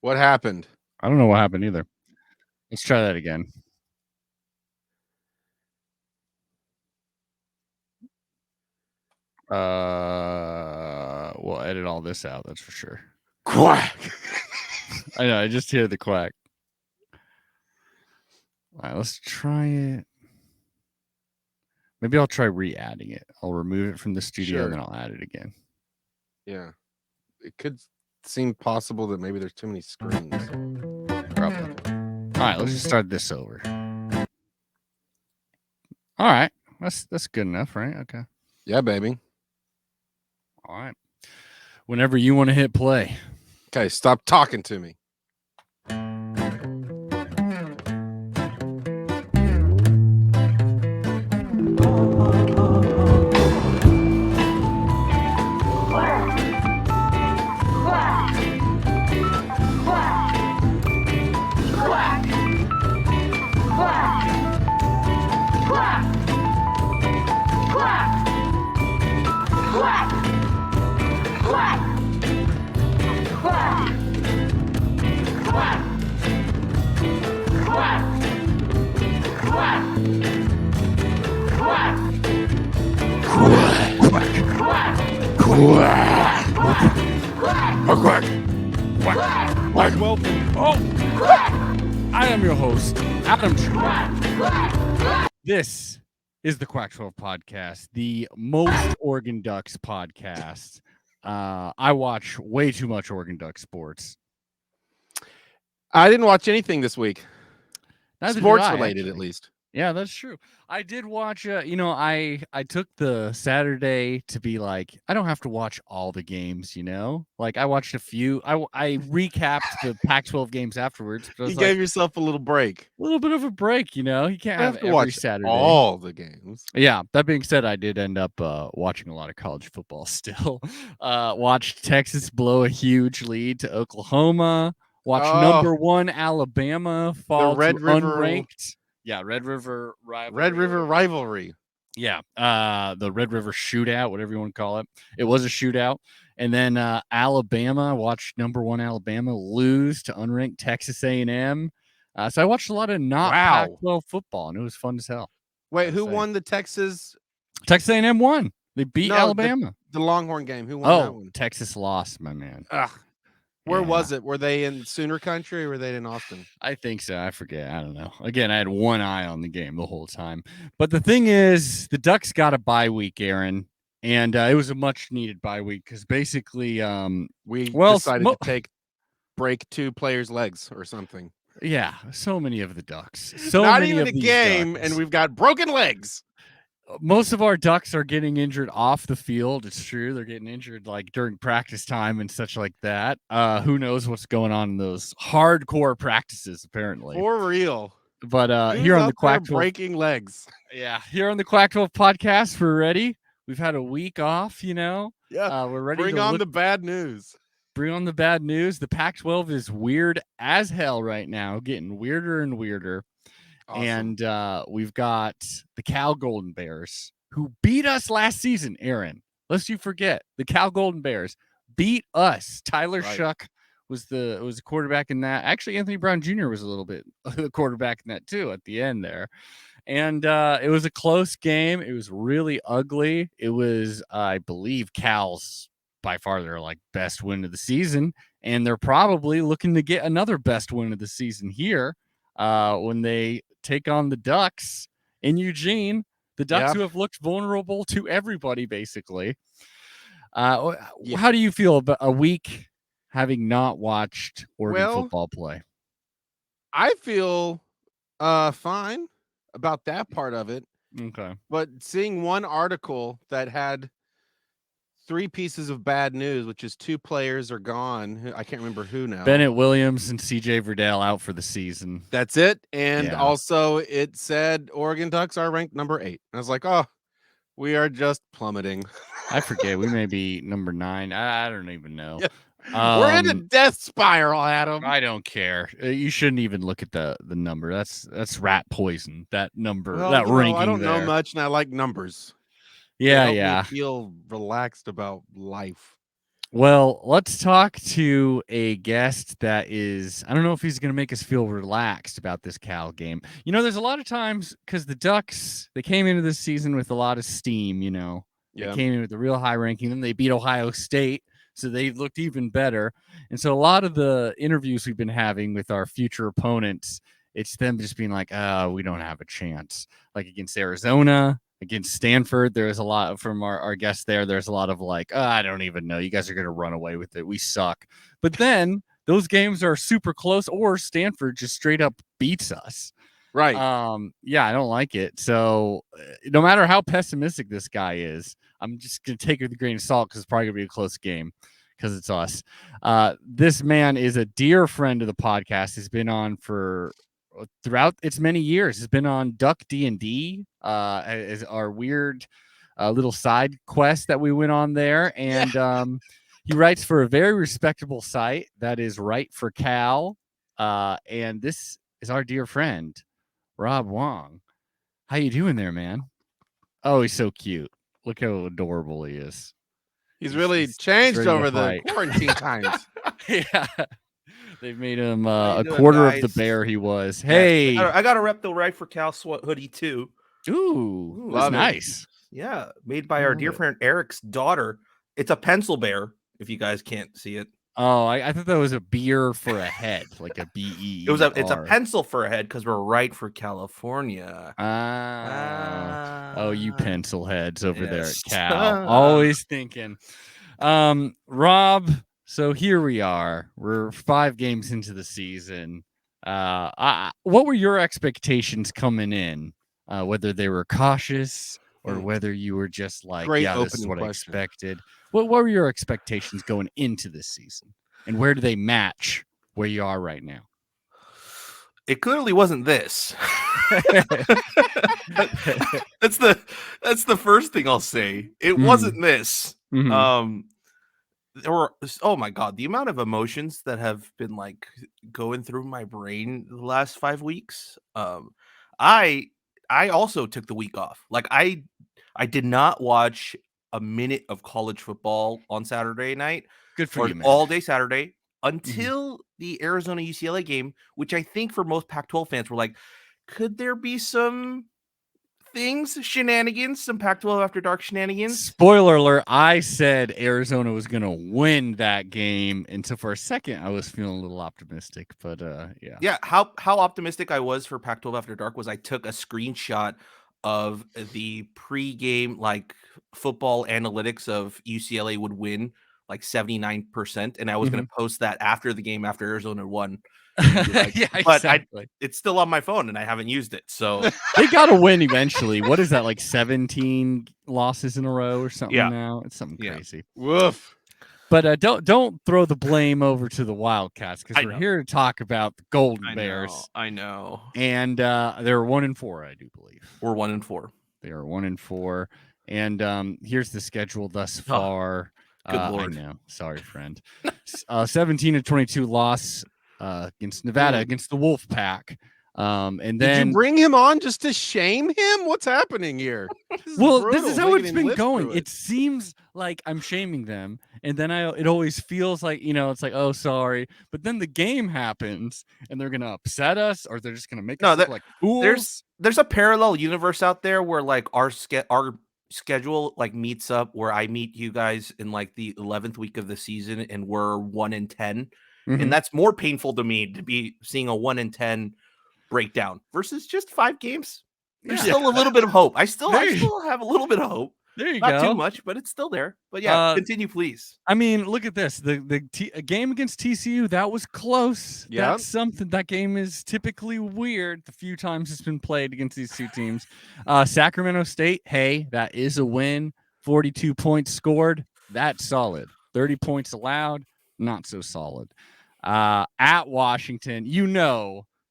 What happened? I don't know what happened either. Let's try that again. We'll edit all this out. That's for sure. Quack. I know. I just hear the quack. All right, let's try it. Maybe I'll try re-adding it. I'll remove it from the studio and then I'll add it again. Yeah. It could seem possible that maybe there's too many screens. Probably. All right, let's just start this over. All right. That's good enough, right? Okay. Yeah, baby. All right. Whenever you want to hit play. Okay, stop talking to me. I am your host, Adam True. This is the Quack 12 podcast, the most Oregon Ducks podcast. I watch way too much Oregon Duck sports. I didn't watch anything this week. Neither Sports did I, related, actually. at least. Yeah, that's true. I did watch, I took the Saturday to be like, I don't have to watch all the games, Like, I watched a few. I recapped the Pac-12 games afterwards. You gave yourself a little break. A little bit of a break, You can't have every watch Saturday. all the games. Yeah, that being said, I did end up watching a lot of college football still. Watched Texas blow a huge lead to Oklahoma. Watched number 1 Alabama fall to unranked. Yeah, Red River rivalry. Yeah, the Red River shootout, whatever you want to call it. It was a shootout. And then Alabama, watched number 1 Alabama lose to unranked Texas A&M. So I watched a lot of Pac-12 football, and it was fun as hell. Wait, who won the Texas? Texas A&M won. They beat Alabama. The Longhorn game. Who won that one? Texas lost, my man. Ugh. Where was it? Were they in Sooner Country or were they in Austin? I think so. I forget. I don't know. Again, I had one eye on the game the whole time. But the thing is, the Ducks got a bye week, Aaron. And it was a much-needed bye week because basically we decided to break 2 players' legs or something. Yeah, so many of the Ducks. Not even a game, and we've got broken legs. Most of our Ducks are getting injured off the field. It's true. They're getting injured like during practice time and such like that. Who knows what's going on in those hardcore practices, apparently. For real. But here on the Quack 12, breaking legs. Yeah, here on the Quack 12 podcast, we're ready. We've had a week off, Yeah, we're ready. Bring on the bad news. Bring on the bad news. The Pac-12 is weird as hell right now, getting weirder and weirder. Awesome. And we've got the Cal Golden Bears, who beat us last season, Aaron. Lest you forget, the Cal Golden Bears beat us. Tyler Shuck was the quarterback in that. Actually, Anthony Brown Jr. was a little bit the quarterback in that too at the end there. And it was a close game. It was really ugly. It was, I believe, Cal's by far their best win of the season, and they're probably looking to get another best win of the season here when they take on the Ducks in Eugene. The Ducks who have looked vulnerable to everybody, basically. How do you feel about a week having not watched Oregon football play? I feel fine about that part of it. Okay. But seeing one article that had 3 pieces of bad news, which is 2 players are gone. I can't remember who now. Bennett Williams and CJ Verdell out for the season. That's it. And also it said Oregon Ducks are ranked number 8. I was like, oh, we are just plummeting. I forget. We may be number 9. I don't even know. Yeah. We're in a death spiral, Adam. I don't care. You shouldn't even look at the number. That's rat poison. That number, that ranking. I don't know much, and I like numbers. Yeah. Feel relaxed about life. Well, let's talk to a guest that is, I don't know if he's going to make us feel relaxed about this Cal game. There's a lot of times because the Ducks, they came into this season with a lot of steam, They Yeah. came in with a real high ranking. Then they beat Ohio State, so they looked even better. And so a lot of the interviews we've been having with our future opponents, it's them just being like, we don't have a chance. Like against Arizona, against Stanford, there's a lot from our guests there. There's a lot of like, I don't even know. You guys are going to run away with it. We suck. But then those games are super close, or Stanford just straight up beats us. Right. Yeah, I don't like it. So no matter how pessimistic this guy is, I'm just going to take it with a grain of salt because it's probably going to be a close game because it's us. This man is a dear friend of the podcast. He's been on for throughout its many years. Has been on Duck D&D, as our weird little side quest that we went on there, and he writes for a very respectable site that is Right for Cal, and this is our dear friend Rob Hwang. How you doing there, man? Oh, he's so cute. Look how adorable he is. He's really changed over the quarantine times. Yeah. They've made him a quarter of the bear he was. Hey, yes, I got a rep the Right for Cal hoodie too. Ooh, that's nice. Yeah, made by our dear friend Eric's daughter. It's a pencil bear. If you guys can't see it. Oh, I thought that was a beer for a head, like a BE. It's a pencil for a head because we're right for California. Oh, you pencil heads over there at Cal. Always thinking. Rob, so here we are. We're 5 games into the season. What were your expectations coming in? Whether they were cautious or whether you were just like, this is what I expected. What were your expectations going into this season? And where do they match where you are right now? It clearly wasn't this. That's the first thing I'll say. It wasn't this. Mm-hmm. There were, oh my God, the amount of emotions that have been like going through my brain the last 5 weeks. I also took the week off. Like I did not watch a minute of college football on Saturday night. Good for you, man. All day Saturday until the Arizona UCLA game, which I think for most Pac-12 fans were like, could there be some shenanigans, some Pac-12 after dark shenanigans? Spoiler alert, I said Arizona was going to win that game, and so for a second I was feeling a little optimistic, but yeah, how optimistic I was for Pac-12 after dark was I took a screenshot of the pre-game like football analytics of UCLA would win like 79%, and I was going to post that after the game after Arizona won. Like, yeah, but exactly. It's still on my phone and I haven't used it, so they got to win eventually. What is that, like 17 losses in a row or something? Now it's something crazy. Woof. But don't throw the blame over to the Wildcats because we're here to talk about the Golden Bears. I know. And they're 1-4, I do believe. We're 1-4. They are 1-4. And here's the schedule thus far. Good Lord. I know. Sorry, friend. 17-22 loss against Nevada, against the Wolfpack. And then did you bring him on just to shame him? What's happening here? This is how it's been going. It seems like I'm shaming them, and then it always feels like, it's like, oh, sorry. But then the game happens, and they're gonna upset us, or they're just gonna make us look like fools. There's a parallel universe out there where like our schedule like meets up where I meet you guys in like the 11th week of the season, and we're 1-10, and that's more painful to me to be seeing a 1-10 breakdown versus just 5 games. There's still a little bit of hope. I still have a little bit of hope. There you go. Not too much, but it's still there. But yeah, continue, please. I mean, look at this. The game against TCU, that was close. Yeah. That's something. That game is typically weird the few times it's been played against these two teams. Sacramento State, hey, that is a win. 42 points scored. That's solid. 30 points allowed. Not so solid. At Washington,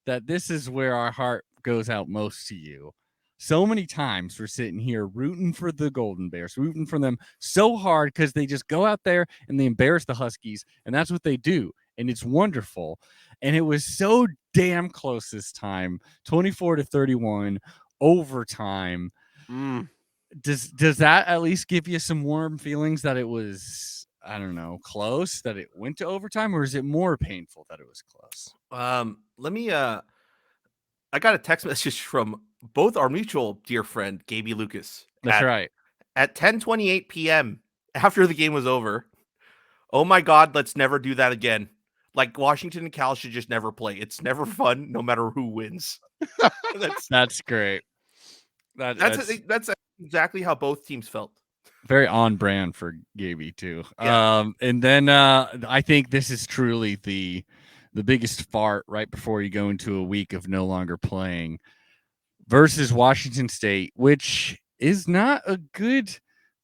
that this is where our heart goes out most to you. So many times we're sitting here rooting for the Golden Bears, rooting for them so hard because they just go out there and they embarrass the Huskies, and that's what they do, and it's wonderful. And it was so damn close this time, 24-31, overtime. Does that at least give you some warm feelings that it was I don't know, close that it went to overtime, or is it more painful that it was close? Let me I got a text message from both our mutual dear friend Gaby Lucas. That's right. At 10:28 p.m. after the game was over. Oh my God, let's never do that again. Like Washington and Cal should just never play. It's never fun, no matter who wins. That's great. That's exactly how both teams felt. Very on brand for Gaby too. Yeah. And then I think this is truly the biggest fart right before you go into a week of no longer playing versus Washington State, which is not a good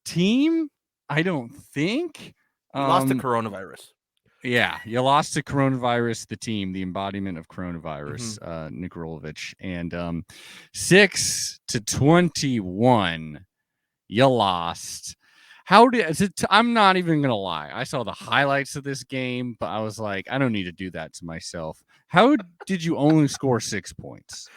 team, I don't think. You lost to coronavirus. Yeah, you lost to coronavirus, the team, the embodiment of coronavirus, Nick Rolovich. And 6-21, you lost. How did it? I'm not even gonna lie. I saw the highlights of this game, but I was like, I don't need to do that to myself. How did you only score 6 points?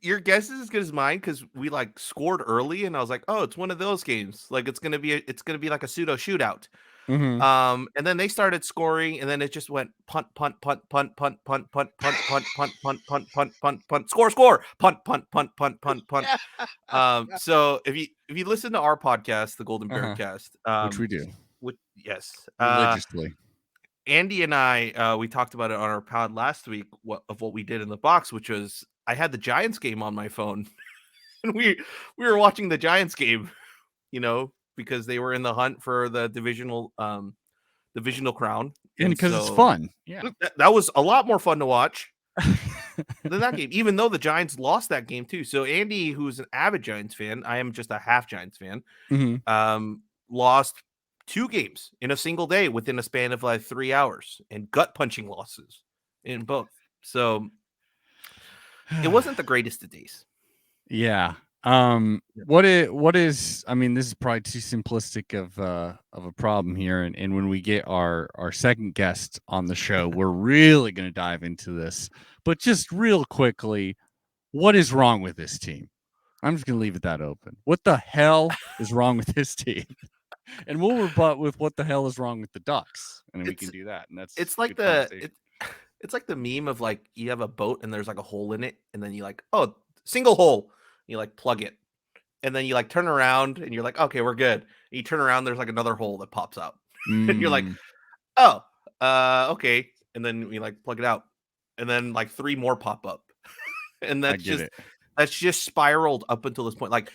Your guess is as good as mine because we like scored early, and I was like, oh, it's one of those games. Like it's gonna be like a pseudo shootout. Mm-hmm. And then they started scoring, and then it just went punt, punt, punt, punt, punt, punt, punt, punt, punt, punt, punt, punt, punt, punt, punt, score, punt, punt, punt, punt, punt, punt. So if you listen to our podcast, the Golden Bearcast, which we do, yes, religiously, Andy and I, we talked about it on our pod last week of what we did in the box, which was I had the Giants game on my phone, and we were watching the Giants game, because they were in the hunt for the divisional crown, and because it's fun. Yeah, that was a lot more fun to watch than that game, even though the Giants lost that game too. So Andy, who's an avid Giants fan, I am just a half Giants fan, lost 2 games in a single day within a span of like 3 hours, and gut punching losses in both. So it wasn't the greatest of days. Yeah. What is I mean, this is probably too simplistic of a problem here, and when we get our second guest on the show, we're really going to dive into this. But just real quickly, what is wrong with this team? I'm just going to leave it that open. What the hell is wrong with this team? And we'll rebut with what the hell is wrong with the Ducks, and then we can do that. And it's like it's like the meme of like you have a boat and there's like a hole in it, and then you like, oh, single hole. You like plug it, and then you like turn around and you're like, okay, we're good. And you turn around, there's like another hole that pops out, and you're like, oh, okay. And then we like plug it out, and then like 3 more pop up, and that's just spiraled up until this point. Like,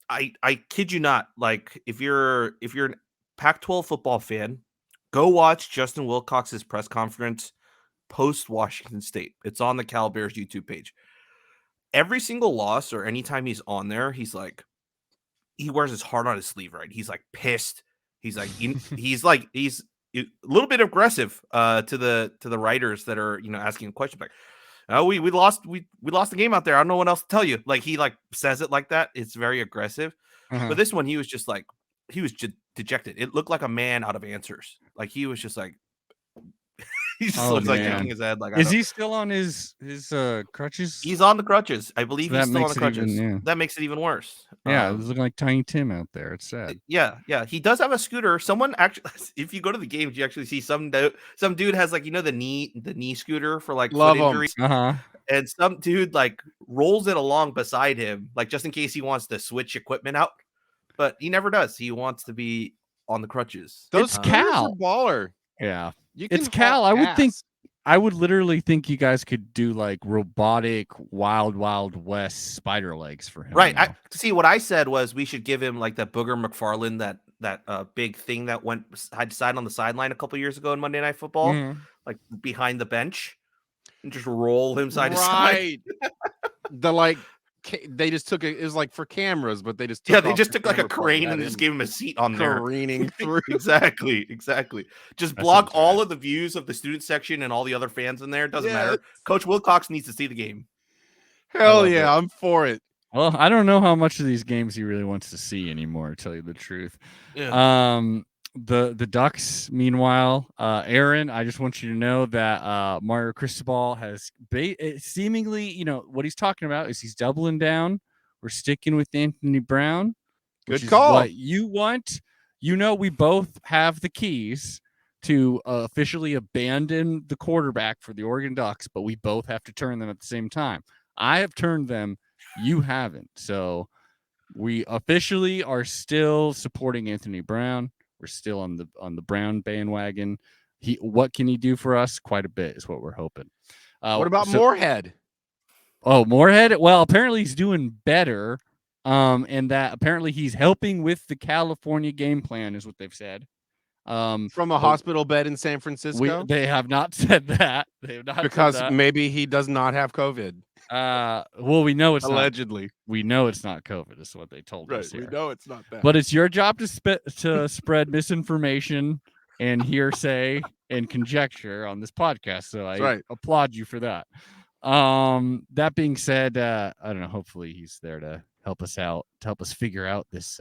I kid you not. Like, if you're an Pac-12 football fan, go watch Justin Wilcox's press conference post Washington State. It's on the Cal Bears YouTube page. Every single loss or anytime he's on there, he's like, he wears his heart on his sleeve, right? He's like pissed. He's like, he's a little bit aggressive to the writers that are, asking questions like, oh, we lost the game out there. I don't know what else to tell you. Like he like says it like that. It's very aggressive. But this one, he was just like, he was just dejected. It looked like a man out of answers. Like he was just like, he just looks like shaking his head. Like, is he still on his crutches? He's on the crutches. I believe he's still on the crutches. That makes it even worse. Yeah, it was looking like Tiny Tim out there. It's sad. Yeah. He does have a scooter. Someone actually, if you go to the games, you actually see some dude has like the knee scooter for like foot injuries. And some dude like rolls it along beside him, like just in case he wants to switch equipment out. But he never does. He wants to be on the crutches. Those Cal are baller. Yeah. It's Cal. I would literally think you guys could do like robotic Wild West spider legs for him. Right. See, what I said was we should give him like that Booger McFarland, that big thing that went side to side on the sideline a couple years ago in Monday Night Football, like behind the bench, and just roll him side to side. They just took it. It was like for cameras, but they just took like a crane and just gave him a seat on there, careening through. Exactly. Just block all of the views of the student section and all the other fans in there. Doesn't matter. Coach Wilcox needs to see the game. Hell yeah, I'm for it. Well, I don't know how much of these games he really wants to see anymore, to tell you the truth. Yeah. The Ducks, meanwhile, Aaron, I just want you to know that Mario Cristobal has seemingly, what he's talking about is he's doubling down. We're sticking with Anthony Brown. Good call. What you want. we both have the keys to officially abandon the quarterback for the Oregon Ducks, but we both have to turn them at the same time. I have turned them, you haven't. So we officially are still supporting Anthony Brown. We're still on the Brown bandwagon. What can he do for us? Quite a bit is what we're hoping. What about Moorhead? Oh, Moorhead. Well, apparently he's doing better. And that apparently he's helping with the California game plan is what they've said. From a hospital bed in San Francisco? They have not said that. They have not because said that. Maybe he does not have COVID. Well, we know it's allegedly. We know it's not COVID. Is what they told us here. We know it's not that. But it's your job to spread misinformation and hearsay and conjecture on this podcast. So I applaud you for that. That being said, I don't know. Hopefully he's there to help us out, to help us figure out this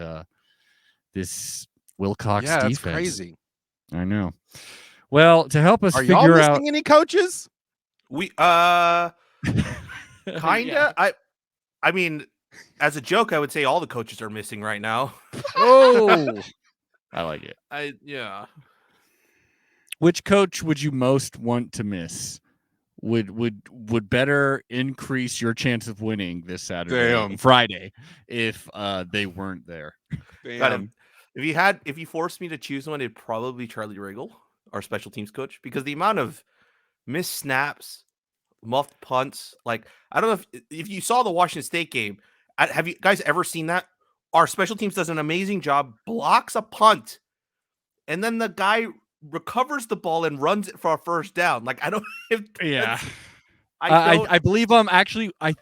Wilcox defense. That's crazy. I know. Well, to help us figure out, missing any coaches? We kinda. Yeah. I mean, as a joke, I would say all the coaches are missing right now. Oh, I like it. Yeah. Which coach would you most want to miss? Would better increase your chance of winning this Saturday, Friday, if they weren't there. If you forced me to choose one, it'd probably be Charlie Riggle, our special teams coach, because the amount of missed snaps, muffed punts, like I don't know if you saw the Washington State game. Have you guys ever seen that? Our special teams does an amazing job, blocks a punt, and then the guy recovers the ball and runs it for a first down. Like I don't. I believe I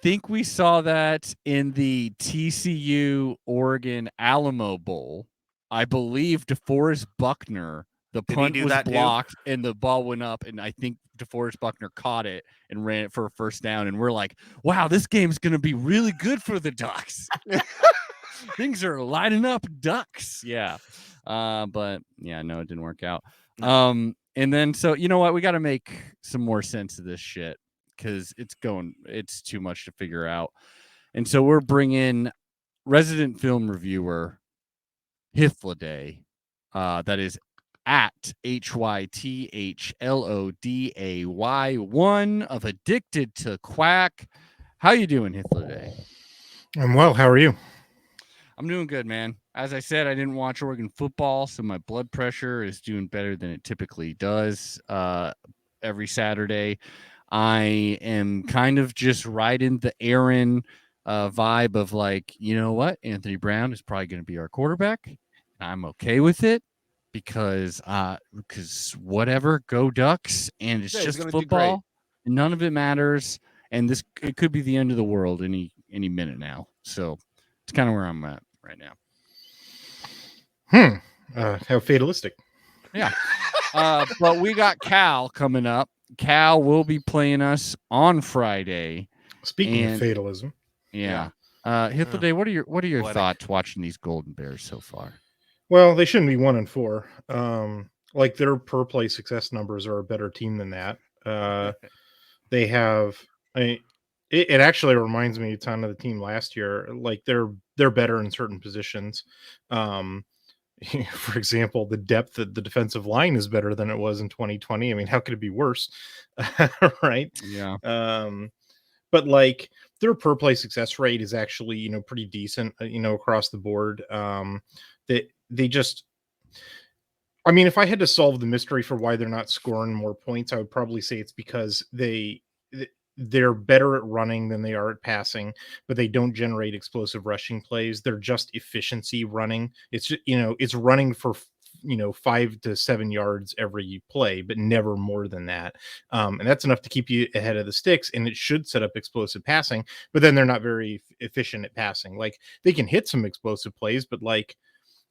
think we saw that in the TCU Oregon Alamo Bowl. I believe DeForest Buckner, the punt was blocked and the ball went up, and I think DeForest Buckner caught it and ran it for a first down. And we're like, wow, this game's going to be really good for the Ducks. Things are lining up, Ducks. Yeah. But yeah, no, it didn't work out. And then, so you know what? We got to make some more sense of this shit because it's too much to figure out. And so we're bringing resident film reviewer Hythloday, that is at HYTHLODAY1 of Addicted to Quack. How you doing, Hythloday? I'm well. How are you? I'm doing good, man. As I said, I didn't watch Oregon football, so my blood pressure is doing better than it typically does every Saturday. I am kind of just riding the Aaron vibe of like, you know what? Anthony Brown is probably going to be our quarterback. And I'm okay with it because whatever, go Ducks. And it's just football. And none of it matters. And it could be the end of the world any minute now. So it's kind of where I'm at right now. How fatalistic. Yeah. But we got Cal coming up. Cal will be playing us on Friday. Speaking of fatalism. Yeah. Hythloday, what are your thoughts watching these Golden Bears so far? Well, they shouldn't be 1-4. Like their per play success numbers are a better team than that. They have it actually reminds me a ton of the team last year. Like they're better in certain positions. For example, the depth of the defensive line is better than it was in 2020. I mean, how could it be worse? Right? Yeah. But like their per play success rate is actually, pretty decent, across the board. They just, I mean, if I had to solve the mystery for why they're not scoring more points, I would probably say it's because they're better at running than they are at passing, but they don't generate explosive rushing plays. They're just efficiency running. It's, it's running for, 5 to 7 yards every play, but never more than that. And that's enough to keep you ahead of the sticks, and it should set up explosive passing, but then they're not very efficient at passing. Like they can hit some explosive plays, but like,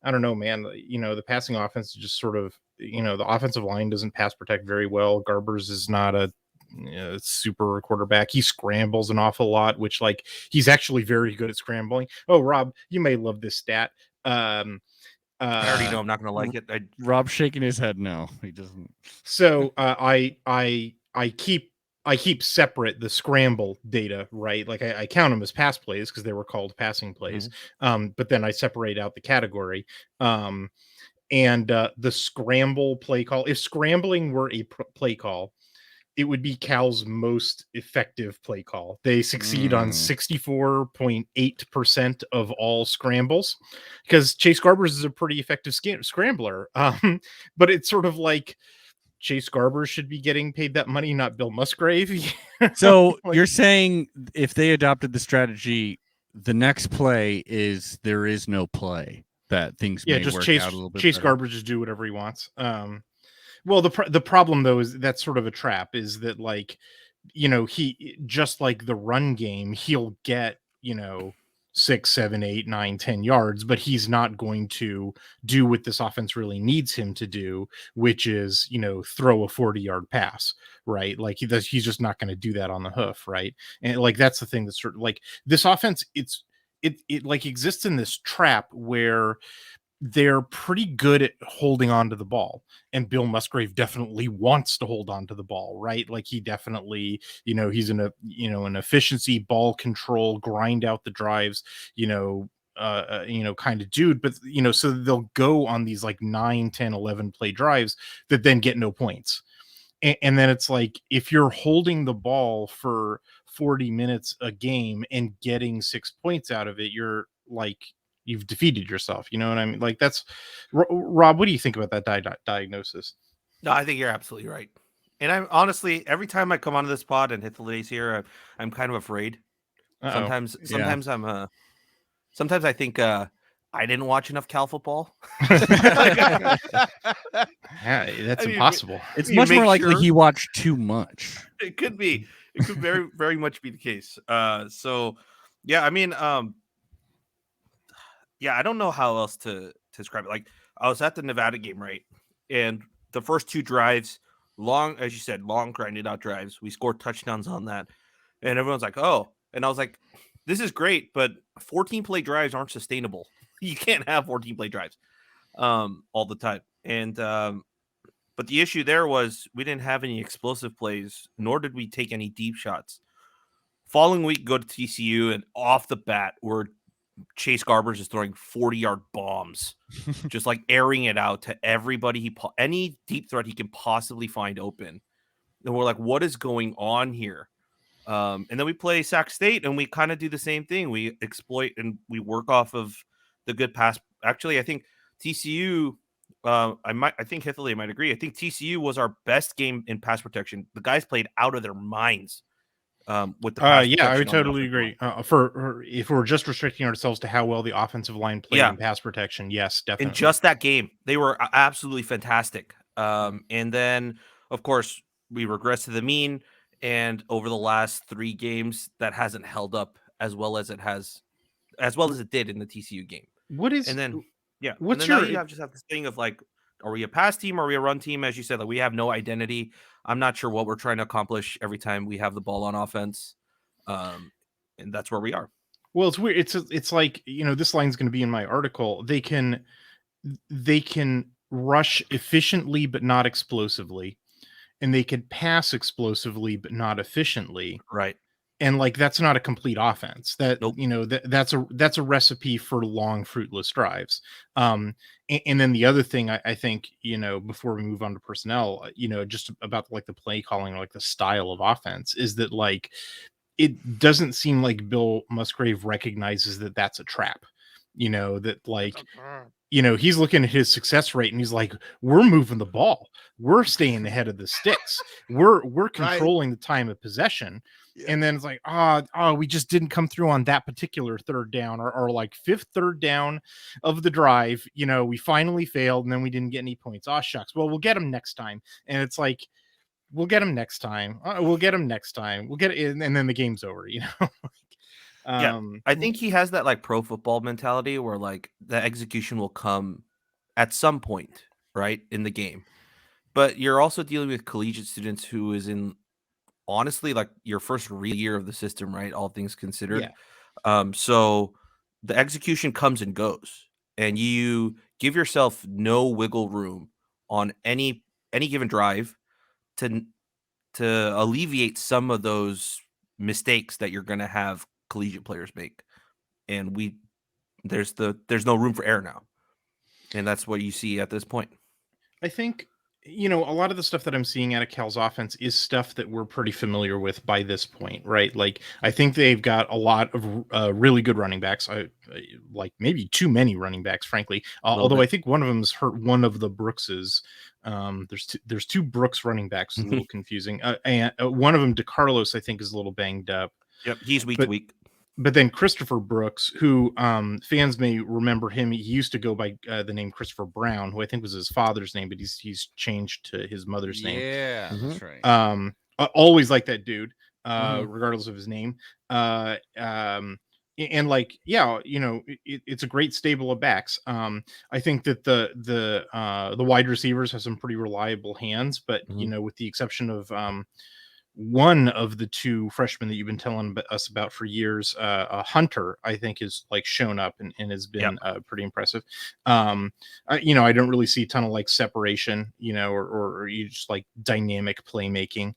I don't know, man, the passing offense is just sort of, the offensive line doesn't pass protect very well. Garbers is not a super quarterback. He scrambles an awful lot, which like he's actually very good at scrambling. Oh, Rob, you may love this stat. I already know I'm not going to like it. Rob's shaking his head. No, he doesn't. So I keep separate the scramble data, right? Like I count them as pass plays because they were called passing plays. But then I separate out the category. And the scramble play call, if scrambling were a play call, it would be Cal's most effective play call. They succeed on 64.8% of all scrambles, because Chase Garbers is a pretty effective scrambler. But it's sort of like Chase Garbers should be getting paid that money, not Bill Musgrave. So you're saying if they adopted the strategy, the next play is there is no play, that things may just work Chase out a little bit Chase better. Garbers just do whatever he wants. Well, the problem though is that's sort of a trap, is that, like, he, just like the run game, he'll get 6, 7, 8, 9, 10 yards, but he's not going to do what this offense really needs him to do, which is throw a 40-yard pass, right? Like he's just not going to do that on the hoof, right? And like that's the thing that's sort of like this offense. It like exists in this trap where they're pretty good at holding on to the ball, and Bill Musgrave definitely wants to hold on to the ball, right? Like he definitely, he's an efficiency, ball control, grind out the drives, kind of dude. But so they'll go on these like 9, 10, 11 play drives that then get no points. And then it's like, if you're holding the ball for 40 minutes a game and getting 6 points out of it, you're like, you've defeated yourself. You know what I mean? Like that's Rob. What do you think about that diagnosis? No, I think you're absolutely right. And I'm honestly, every time I come onto this pod and Hythlodays here, I'm kind of afraid. Uh-oh. Sometimes sometimes I think I didn't watch enough Cal football. Yeah, that's impossible. It's much more likely he watched too much. It could be. It could very, very much be the case. So yeah, I mean, yeah, I don't know how else to describe it. Like, I was at the Nevada game, right? And the first 2 drives, long, as you said, long grinded out drives. We scored touchdowns on that. And everyone's like, oh. And I was like, this is great, but 14 play drives aren't sustainable. You can't have 14 play drives all the time. And but the issue there was we didn't have any explosive plays, nor did we take any deep shots. Following week, go to TCU, and off the bat, Chase Garbers is throwing 40-yard bombs, just like airing it out to everybody. Any deep threat he can possibly find open. And we're like, what is going on here? And then we play Sac State, and we kind of do the same thing. We exploit and we work off of the good pass. Actually, I think TCU, I think Hythloday might agree. I think TCU was our best game in pass protection. The guys played out of their minds. With the I would totally agree. For if we're just restricting ourselves to how well the offensive line played in pass protection, yes, definitely. In just that game, they were absolutely fantastic. And then, of course, we regress to the mean. And over the last 3 games, that hasn't held up as well as it did in the TCU game. And then now you just have this thing of like, are we a pass team? Are we a run team? As you said, like, we have no identity. I'm not sure what we're trying to accomplish every time we have the ball on offense. And that's where we are. Well, it's weird. It's like, this line's going to be in my article. They can rush efficiently, but not explosively. And they can pass explosively, but not efficiently. Right. And like, that's not a complete offense. That, nope. That's a recipe for long, fruitless drives. And then the other thing I think, before we move on to personnel, just about like the play calling or like the style of offense, is that like, it doesn't seem like Bill Musgrave recognizes that that's a trap, that like, he's looking at his success rate and he's like, we're moving the ball. We're staying ahead of the sticks. We're controlling the time of possession. Yeah. And then it's like, we just didn't come through on that particular third down or like 5th third down of the drive. We finally failed and then we didn't get any points. Oh, shucks. Well, we'll get them next time. And it's like, we'll get them next time. We'll get them next time. We'll get it. And then the game's over, Yeah, I think he has that like pro football mentality where like the execution will come at some point, right, in the game. But you're also dealing with collegiate students who is in, honestly, like your first real year of the system, right? All things considered. Yeah. So the execution comes and goes, and you give yourself no wiggle room on any given drive to alleviate some of those mistakes that you're going to have collegiate players make. And there's no room for error now. And that's what you see at this point. I think, a lot of the stuff that I'm seeing out of Cal's offense is stuff that we're pretty familiar with by this point, right? Like, I think they've got a lot of really good running backs. I like maybe too many running backs, frankly. Although I think one of them has hurt one of the Brookses. There's two Brooks running backs. It's a little confusing. And one of them, DeCarlos, I think, is a little banged up. Yep, he's week to week. But then Christopher Brooks, who fans may remember him, he used to go by the name Christopher Brown, who I think was his father's name, but he's changed to his mother's name. Yeah, that's right. Always like that dude, regardless of his name. And like, yeah, it's a great stable of backs. I think that the wide receivers have some pretty reliable hands, but with the exception of one of the two freshmen that you've been telling us about for years, Hunter, I think has like shown up and has been pretty impressive. I don't really see a ton of like separation, or you just like dynamic playmaking,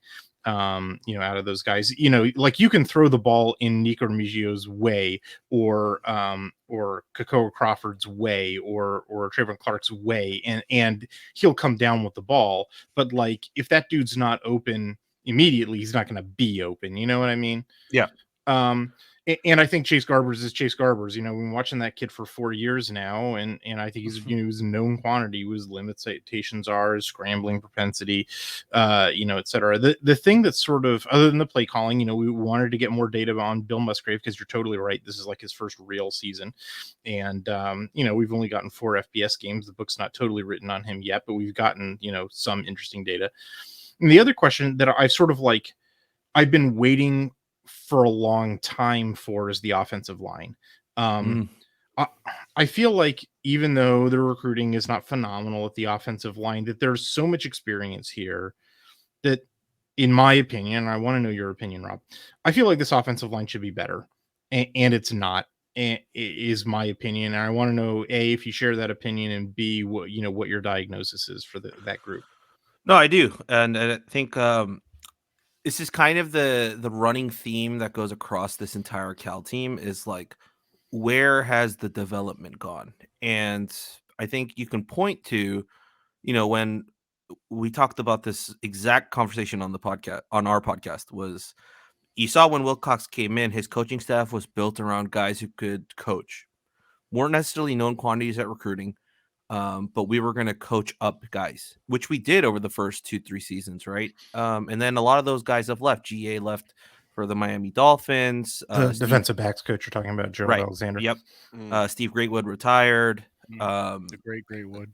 out of those guys. Like you can throw the ball in Nico Remigio's way, or Kakoa Crawford's way, or Trayvon Clark's way, and he'll come down with the ball. But like if that dude's not open immediately, he's not going to be open. You know what I mean? Yeah. And I think Chase Garbers is Chase Garbers. We've been watching that kid for 4 years now, and I think he's he's a known quantity. His limitations are his scrambling propensity, et cetera. The thing that's sort of, other than the play calling, we wanted to get more data on Bill Musgrave, because you're totally right. This is like his first real season, and we've only gotten 4 FBS games. The book's not totally written on him yet, but we've gotten some interesting data. And the other question that I've been waiting for a long time for is the offensive line. I feel like even though the recruiting is not phenomenal at the offensive line, that there's so much experience here that, in my opinion, I want to know your opinion, Rob, I feel like this offensive line should be better, and it's not. Is my opinion, and I want to know, A, if you share that opinion, and B, what your diagnosis is for that group. No, I do, and I think this is kind of the running theme that goes across this entire Cal team, is like, where has the development gone? And I think you can point to, when we talked about this exact conversation on our podcast, was you saw when Wilcox came in, his coaching staff was built around guys who could coach, weren't necessarily known quantities at recruiting. But we were going to coach up guys, which we did over the first 2-3 seasons, right? And then a lot of those guys have left. GA left for the Miami Dolphins. The defensive backs coach you're talking about, Joe Alexander. Yep. Steve Greatwood retired. The great Greatwood.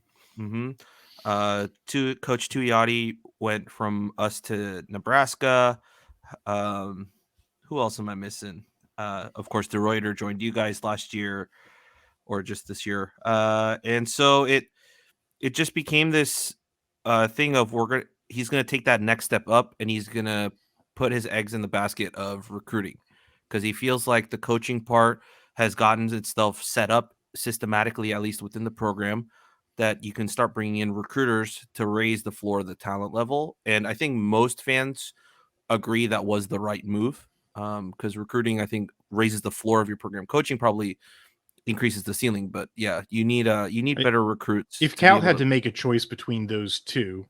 Coach Tuioti went from us to Nebraska. Who else am I missing? Of course, DeRuyter joined you guys last year, or just this year. And so it just became this thing of he's going to take that next step up, and he's going to put his eggs in the basket of recruiting, because he feels like the coaching part has gotten itself set up systematically, at least within the program, that you can start bringing in recruiters to raise the floor of the talent level. And I think most fans agree that was the right move, because recruiting, I think, raises the floor of your program. Coaching probably increases the ceiling, but yeah, you need better recruits. If Cal had to make a choice between those two,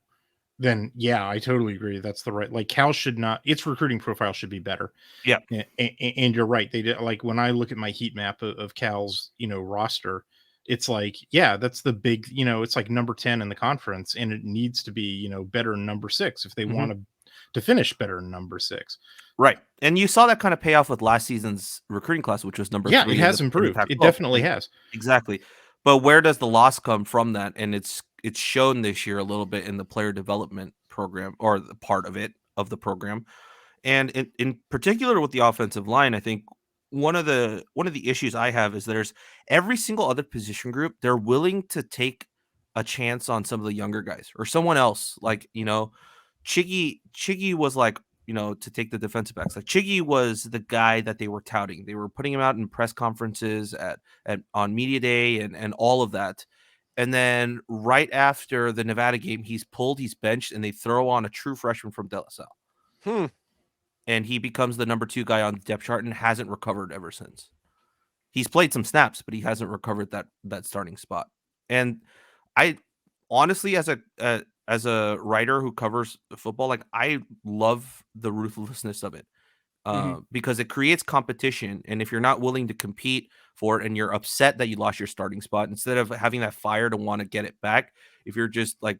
then yeah, I totally agree. That's the right. Like, Cal should not. Its recruiting profile should be better. Yeah, and you're right. They did, like, when I look at my heat map of Cal's roster, it's like, yeah, that's the big. It's like number 10 in the conference, and it needs to be better than number 6 if they want to finish better than number 6. Right. And you saw that kind of pay off with last season's recruiting class, which was number 3. Yeah, it has improved. It definitely has. Exactly. But where does the loss come from that? And it's shown this year a little bit in the player development program, or the part of the program. And in particular with the offensive line, I think one of the issues I have is there's every single other position group, they're willing to take a chance on some of the younger guys or someone else. Like, Chiggy was like, to take the defensive backs. Like, Chiggy was the guy that they were touting. They were putting him out in press conferences on media day and all of that. And then right after the Nevada game, he's benched, and they throw on a true freshman from De La Salle. And he becomes the number 2 guy on the depth chart and hasn't recovered ever since. He's played some snaps, but he hasn't recovered that starting spot. And I honestly, as a writer who covers football, like I love the ruthlessness of it. Because it creates competition. And if you're not willing to compete for it and you're upset that you lost your starting spot, instead of having that fire to want to get it back, if you're just like,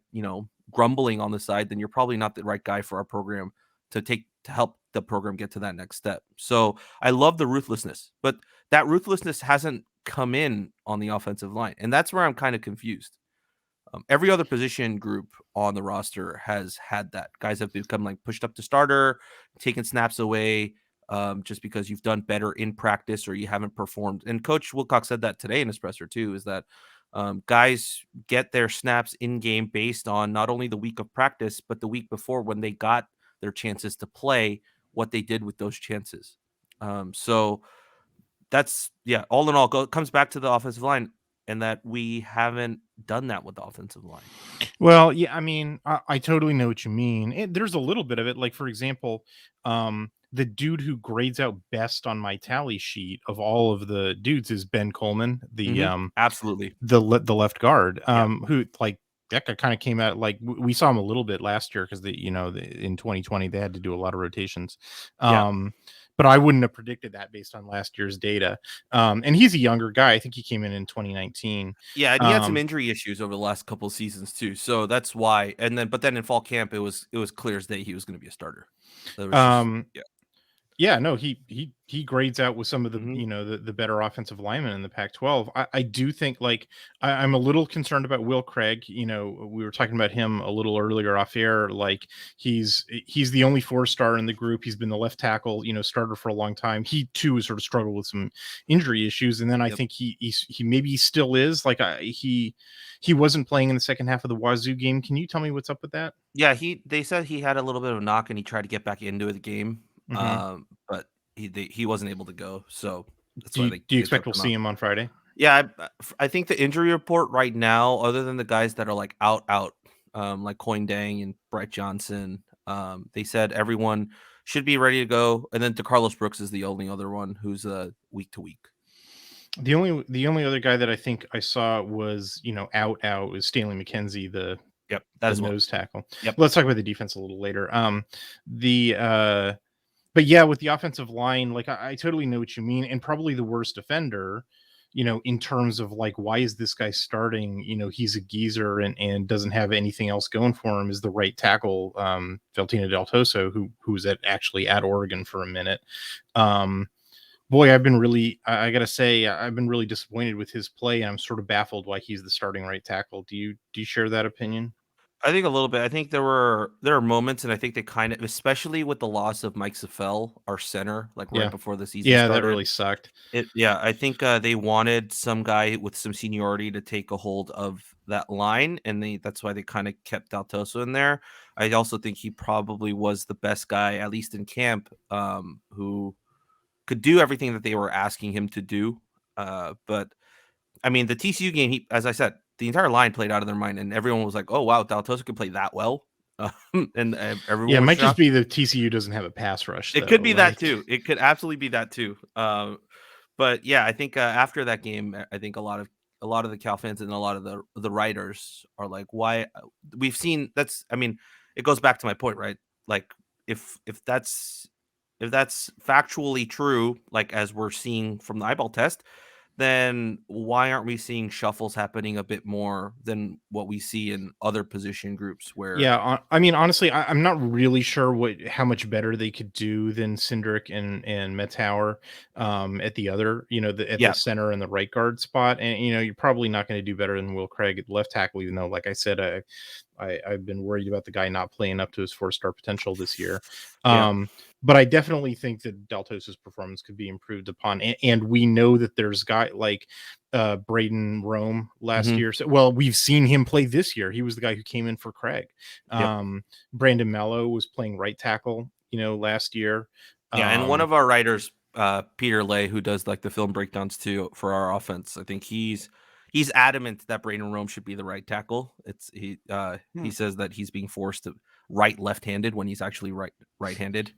grumbling on the side, then you're probably not the right guy for our program to help the program get to that next step. So I love the ruthlessness, but that ruthlessness hasn't come in on the offensive line. And that's where I'm kind of confused. Every other position group on the roster has had that. Guys have become like pushed up to starter, taken snaps away, just because you've done better in practice or you haven't performed. And Coach Wilcox said that today in his presser too, is that guys get their snaps in game based on not only the week of practice, but the week before when they got their chances to play, what they did with those chances. So that's, all in all, comes back to the offensive line, and that we haven't done that with the offensive line. Well, yeah, I mean, I totally know what you mean. There's a little bit of it. Like, for example, the dude who grades out best on my tally sheet of all of the dudes is Ben Coleman, the Absolutely. the left guard, who like that guy kind of came out like we saw him a little bit last year because in 2020 they had to do a lot of rotations. But I wouldn't have predicted that based on last year's data. And he's a younger guy. I think he came in 2019. Yeah, and he had some injury issues over the last couple of seasons too. So that's why. But then in fall camp, it was clear as day he was going to be a starter. Yeah, no, he grades out with some of the the better offensive linemen in the Pac-12. I do think like I'm a little concerned about Will Craig. We were talking about him a little earlier off air. Like he's the only 4-star in the group. He's been the left tackle, starter for a long time. He too has sort of struggled with some injury issues, and then I think he maybe still is. Like he wasn't playing in the second half of the Wazoo game. Can you tell me what's up with that? Yeah, they said he had a little bit of a knock and he tried to get back into the game. But he wasn't able to go, so that's why do you expect we'll see him on Friday? Yeah, I think the injury report right now, other than the guys that are like out, like Coin Dang and Bright Johnson, they said everyone should be ready to go, and then DeCarlos Brooks is the only other one who's week to week. The only other guy that I think I saw was out was Stanley McKenzie, the nose tackle. Let's talk about the defense a little later. But yeah, with the offensive line, like I totally know what you mean, and probably the worst offender, in terms of like why is this guy starting? He's a geezer and doesn't have anything else going for him. Is the right tackle, Feltina Del Toso, who's actually at Oregon for a minute. Boy, I gotta say, I've been really disappointed with his play. I'm sort of baffled why he's the starting right tackle. Do you share that opinion? I think a little bit. I think there are moments, and I think they kind of, especially with the loss of Mike Safell, our center, like right before the season started. That really sucked. I think they wanted some guy with some seniority to take a hold of that line, and that's why they kind of kept Daltoso in there. I also think he probably was the best guy, at least in camp, who could do everything that they were asking him to do. But I mean, the TCU game, as I said, the entire line played out of their mind, and everyone was like, "Oh wow, Daltoso can play that well." And everyone, it might just be the TCU doesn't have a pass rush. It could be that too. It could absolutely be that too. But yeah, I think after that game, I think a lot of the Cal fans and a lot of the writers are like, "Why?" We've seen that's. I mean, it goes back to my point, right? Like, if that's factually true, like as we're seeing from the eyeball test, then why aren't we seeing shuffles happening a bit more than what we see in other position groups where I mean, honestly, I'm not really sure how much better they could do than Cindric and Metzauer at the other, the center and the right guard spot. And you're probably not going to do better than Will Craig at left tackle, even though, like I said, I've been worried about the guy not playing up to his 4-star potential this year. But I definitely think that Daltosa's performance could be improved upon. And we know that there's guy like Braden Rome last year. So, well, we've seen him play this year. He was the guy who came in for Craig. Brandon Mello was playing right tackle, last year. And one of our writers, Peter Lay, who does like the film breakdowns too for our offense, I think he's adamant that Braden Rome should be the right tackle. He says that he's being forced to left-handed when he's actually right-handed.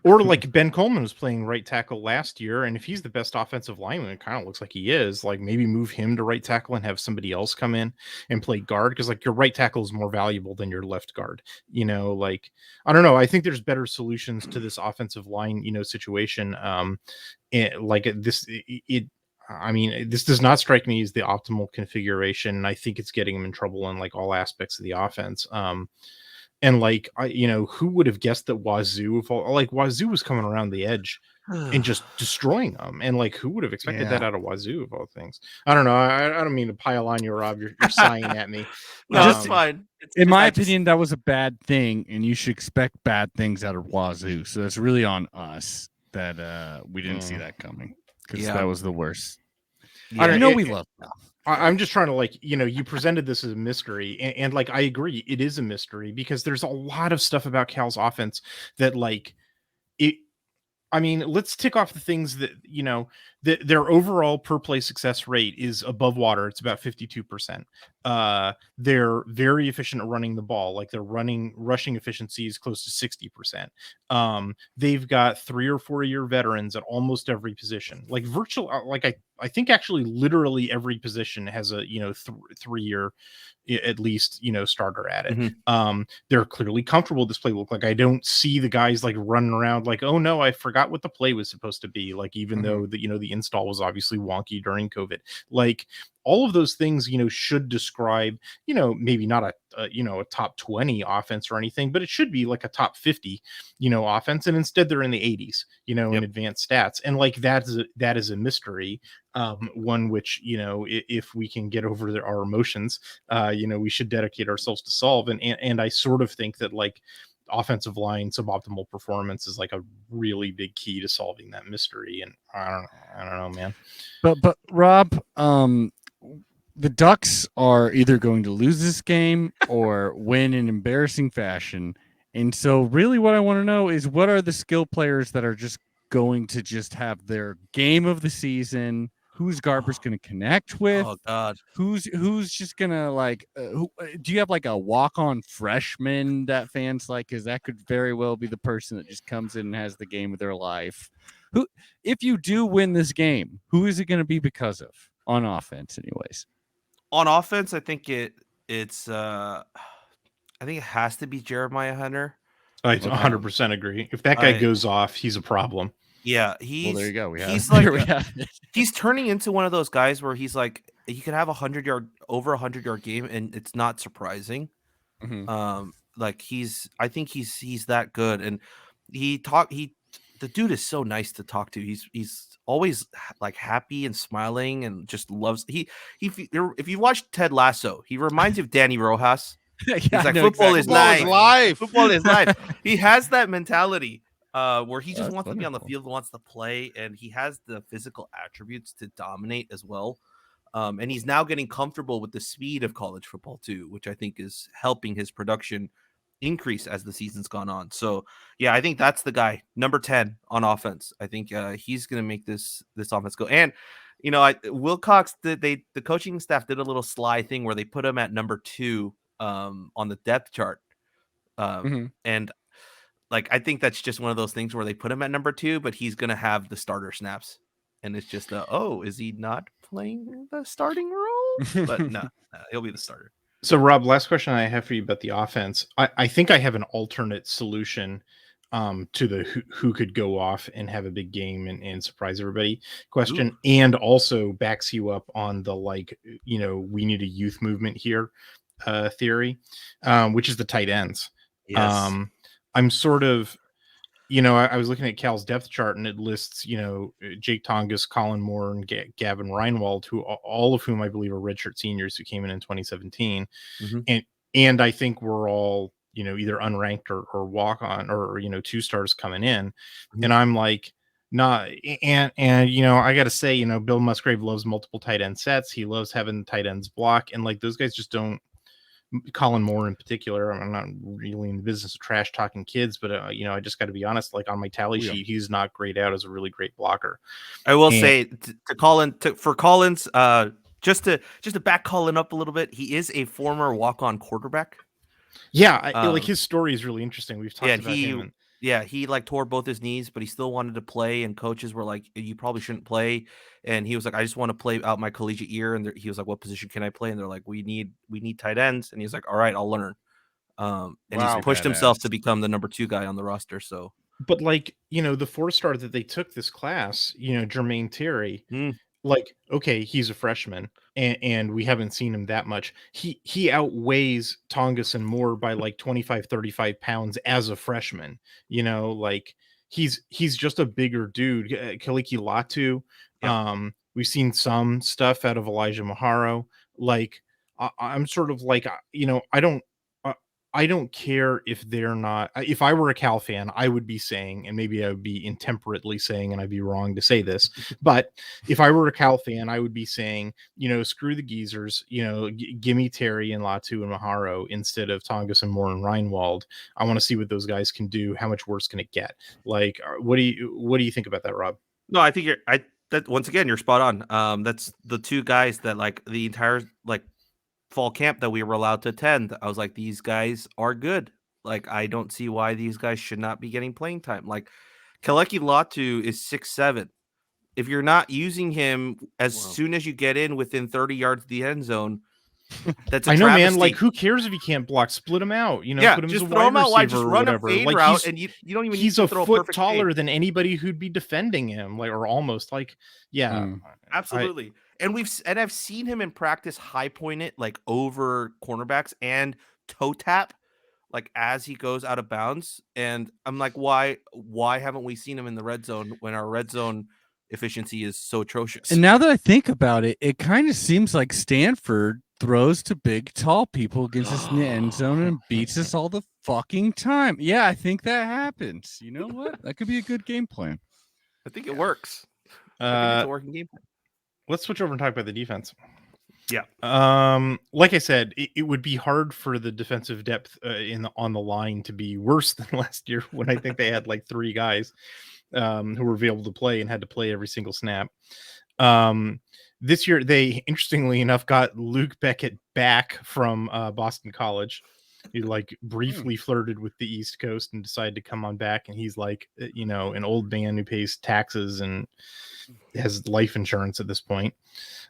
Or like Ben Coleman was playing right tackle last year, and if he's the best offensive lineman, it kind of looks like he is. Like maybe move him to right tackle and have somebody else come in and play guard, because like your right tackle is more valuable than your left guard. Like I don't know. I think there's better solutions to this offensive line, situation. This does not strike me as the optimal configuration. I think it's getting him in trouble in like all aspects of the offense. And like who would have guessed that Wazoo was coming around the edge and just destroying them? And like, who would have expected that out of Wazoo of all things? I don't know. I don't mean to pile on you, Rob. You're sighing at me. No, it's fine. In my opinion, that was a bad thing, and you should expect bad things out of Wazoo. So it's really on us that we didn't see that coming, because that was the worst. Yeah. I know we love them. I'm just trying to you presented this as a mystery, and like I agree, it is a mystery because there's a lot of stuff about Cal's offense that let's tick off the things that that their overall per play success rate is above water. It's about 52%. They're very efficient at running the ball. Like their rushing efficiency is close to 60%. They've got 3 or 4 year veterans at almost every position. Like I think actually literally every position has a 3 year at least starter at it. Mm-hmm. They're clearly comfortable with this playbook. Like I don't see the guys like running around like, oh no, I forgot what the play was supposed to be. Like even though the install was obviously wonky during COVID. Like all of those things should describe maybe not a top 20 offense or anything, but it should be like a top 50 offense, and instead they're in the 80s in advanced stats, and like that is a mystery, one which if we can get over our emotions, we should dedicate ourselves to solve, and I sort of think that like offensive line suboptimal performance is like a really big key to solving that mystery. And I don't know, man. But Rob, the Ducks are either going to lose this game or win in embarrassing fashion. And so really what I want to know is, what are the skill players that are just going to just have their game of the season? Who's Garber's going to connect with? Oh God, who's just gonna do you have like a walk-on freshman that fans like? Because that could very well be the person that just comes in and has the game of their life. Who, if you do win this game, who is it going to be because of on offense, anyways? On offense, I think it's I think it has to be Jeremiah Hunter. I 100% agree. If that guy goes off, he's a problem. Yeah, well, there you go. He's turning into one of those guys where he's like, he could have over 100-yard game, and it's not surprising. Mm-hmm. I think he's that good, and the dude is so nice to talk to. He's always like happy and smiling and just loves. If you watch Ted Lasso, he reminds you of Danny Rojas. He's like, football is life. Football is life. He has that mentality. Where he just wants to be on the field, wants to play, and he has the physical attributes to dominate as well. And he's now getting comfortable with the speed of college football too, which I think is helping his production increase as the season's gone on. So yeah, I think that's the guy, number 10 on offense. I think he's going to make this offense go. And Wilcox, the coaching staff did a little sly thing where they put him at number 2 on the depth chart, and like, I think that's just one of those things where they put him at number 2, but he's going to have the starter snaps. And it's just, is he not playing the starting role? But no, he'll be the starter. So, Rob, last question I have for you about the offense. I think I have an alternate solution to the who could go off and have a big game and surprise everybody question. Ooh. And also backs you up on the, we need a youth movement here theory, which is the tight ends. Yes. I'm sort of, I was looking at Cal's depth chart, and it lists, Jake Tongas, Colin Moore, and Gavin Reinwald, who all of whom I believe are redshirt seniors who came in 2017. Mm-hmm. And I think we're all, either unranked or walk on or, 2-stars coming in. Mm-hmm. And I'm like, nah. And I got to say, Bill Musgrave loves multiple tight end sets. He loves having tight ends block. And like, those guys just don't. Colin Moore in particular, I'm not really in the business of trash talking kids, but I just got to be honest, like on my tally sheet, he's not grayed out as a really great blocker. I will say to Colin, for Collins, just to back Colin up a little bit, he is a former walk-on quarterback. Yeah, like his story is really interesting. We've talked about him. He like tore both his knees, but he still wanted to play. And coaches were like, "You probably shouldn't play." And he was like, "I just want to play out my collegiate year." And he was like, "What position can I play?" And they're like, "We need tight ends." And he's like, "All right, I'll learn." And he's pushed himself to become the number 2 guy on the roster. So, but like, the 4-star that they took this class, Jermaine Terry, like, okay, he's a freshman and we haven't seen him that much. He outweighs Tongason more by like 25, 35 pounds as a freshman, like he's just a bigger dude. Kaliki Latu. We've seen some stuff out of Elijah Maharo. Like, I'm sort of like, I don't care if they're not. If I were a Cal fan, I would be saying, and maybe I would be intemperately saying, and I'd be wrong to say this, but if I were a Cal fan, I would be saying, screw the geezers, give me Terry and Latu and Maharo instead of Tongason, Moore, and Reinwald. I want to see what those guys can do. How much worse can it get? Like, what do you think about that, Rob? No, I think that once again, you're spot on. That's the 2 guys that like the entire like fall camp that we were allowed to attend. I was like, these guys are good. Like, I don't see why these guys should not be getting playing time. Like, Kaleki Latu is 6'7". If you're not using him as soon as you get in within 30 yards of the end zone, that's a I know, travesty. man. Like, who cares if he can't block? Split him out. Put him just as a throw him wide out wide. receiver Just or run whatever. a fade Like, route, and you don't even. He's need a to throw foot perfect taller fade. than anybody who'd be defending him, like, or almost. Like, yeah, absolutely. And I've seen him in practice high point it like over cornerbacks and toe tap like as he goes out of bounds. And I'm like, why haven't we seen him in the red zone when our red zone efficiency is so atrocious? And now that I think about it, it kind of seems like Stanford throws to big, tall people against us in the end zone and beats us all the fucking time. Yeah, I think that happens. You know what? That could be a good game plan. I think it works. I think it's a working game plan. Let's switch over and talk about the defense. Yeah. Like I said, it would be hard for the defensive depth on the line to be worse than last year when I think they had like 3 guys who were able to play and had to play every single snap. This year, they interestingly enough got Luke Beckett back from Boston College. He like briefly flirted with the East Coast and decided to come on back. And he's like, an old man who pays taxes and has life insurance at this point.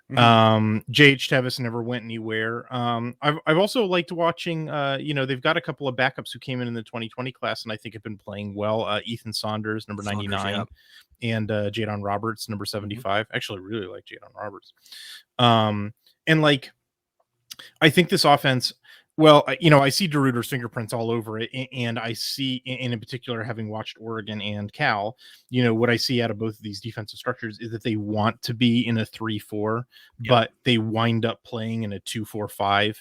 J.H. Tevis never went anywhere. I've also liked watching, they've got a couple of backups who came in the 2020 class and I think have been playing well. Ethan Saunders, number 99, and Jadon Roberts, number 75. Actually, really like Jadon Roberts. And like, I think this offense, well, I see DeRuyter's fingerprints all over it, and I see, in particular, having watched Oregon and Cal, what I see out of both of these defensive structures is that they want to be in a 3-4, but they wind up playing in a 2-4-5.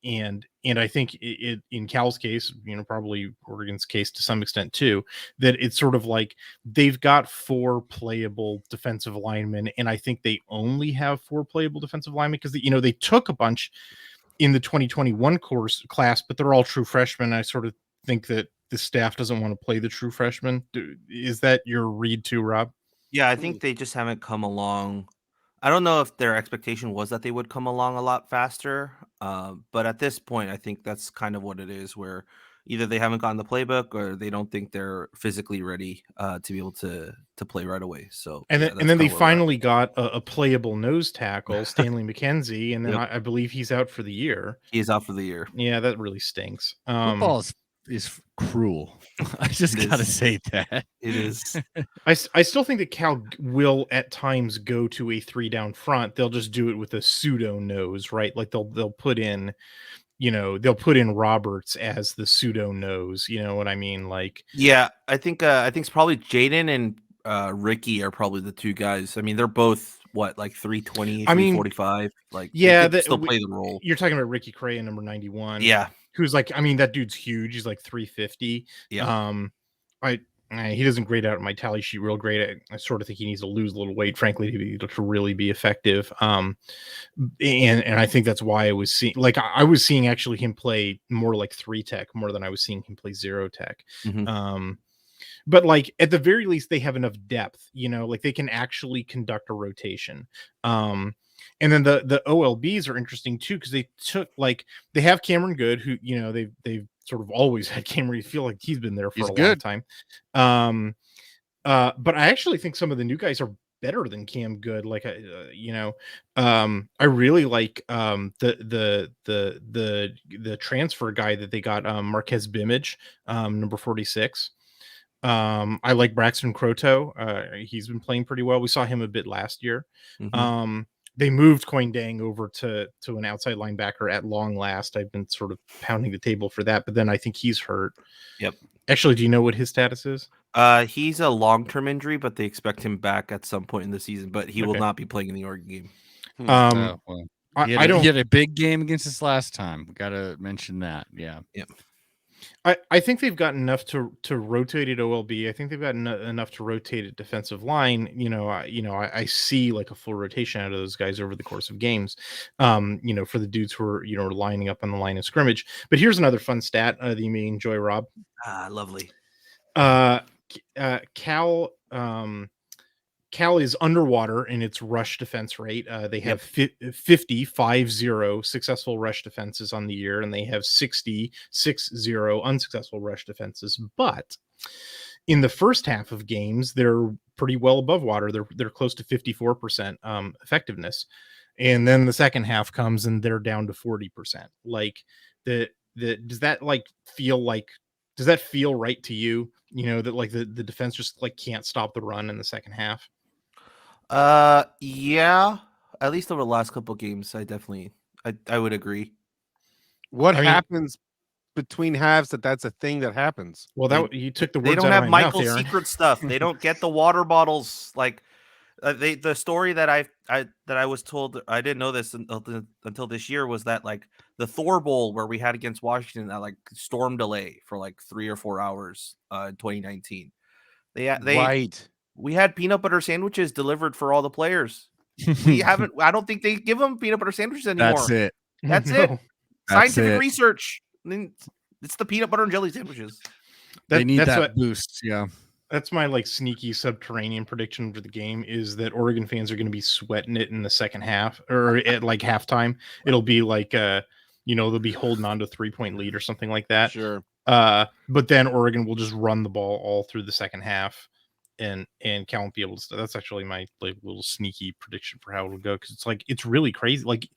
And I think it in Cal's case, probably Oregon's case to some extent too, that it's sort of like they've got 4 playable defensive linemen, and I think they only have 4 playable defensive linemen because they took a bunch in the 2021 class, but they're all true freshmen. I sort of think that the staff doesn't want to play the true freshmen. Is that your read too, Rob? Yeah, I think they just haven't come along. I don't know if their expectation was that they would come along a lot faster, but at this point, I think that's kind of what it is, where either they haven't gotten the playbook or they don't think they're physically ready to be able to play right away. So, and then they finally got a playable nose tackle, Stanley McKenzie, and then I believe he's out for the year. He is out for the year. Yeah, that really stinks. Football is cruel. I just gotta say that it is. I still think that Cal will at times go to a 3-down front. They'll just do it with a pseudo nose, right? Like they'll put in, Roberts as the pseudo nose. You know what I mean? Like, yeah, I think it's probably Jaden and Ricky are probably the 2 guys. I mean, they're both like 320, 345. Like, yeah, they still play the role. You're talking about Ricky Cray, number 91. Yeah. Who's like, that dude's huge. He's like 350. Yeah. He doesn't grade out my tally sheet real great. I sort of think he needs to lose a little weight, frankly, to really be effective. And I think that's why I was seeing, I was seeing actually him play more like 3 tech more than I was seeing him play 0 tech. but like at the very least they have enough depth, like they can actually conduct a rotation. And then the OLBs are interesting too, because they have Cameron Good, who they've sort of always had Cameron. You feel like he's been there for a long time. But I actually think some of the new guys are better than Cam Good. Like I really like the transfer guy that they got, Marquez Bimage, number 46. I like Braxton Croto. He's been playing pretty well. We saw him a bit last year. They moved Coin Dang over to an outside linebacker at long last. I've been sort of pounding the table for that, but then I think he's hurt. Yep. Actually, do you know what his status is? He's a long-term injury, but they expect him back at some point in the season, but he will not be playing in the Oregon game. He had a big game against us last time. We got to mention that. Yeah. Yep. I think they've got enough to rotate at OLB. I think they've got enough to rotate at defensive line. I see like a full rotation out of those guys over the course of games. For the dudes who are lining up on the line of scrimmage. But here's another fun stat that you may enjoy, Rob. Lovely. Cal is underwater in its rush defense rate. They have 50 successful rush defenses on the year, and they have 60 unsuccessful rush defenses. But in the first half of games, they're pretty well above water. They're close to 54% effectiveness, and then the second half comes and they're down to 40%. Like does that feel right to you? That like the defense just like can't stop the run in the second half. Yeah, at least over the last couple of games, I would agree. What happens between halves that's a thing that happens? Well, you took the words they don't out have of my Michael's mouth, Aaron. secret stuff. They don't get the water bottles. Like the story that I was told, I didn't know this until this year, was that like the Thor Bowl where we had against Washington, that like storm delay for like 3 or 4 hours in 2019. We had peanut butter sandwiches delivered for all the players. I don't think they give them peanut butter sandwiches anymore. That's it. Scientific research. It's the peanut butter and jelly sandwiches. They need that boost. Yeah. That's my like sneaky subterranean prediction for the game, is that Oregon fans are going to be sweating it in the second half, or at like halftime. It'll be like, they'll be holding on to a 3-point lead or something like that. Sure. But then Oregon will just run the ball all through the second half. And Cal won't be able to. That's actually my like little sneaky prediction for how it'll go, because it's really crazy. Like,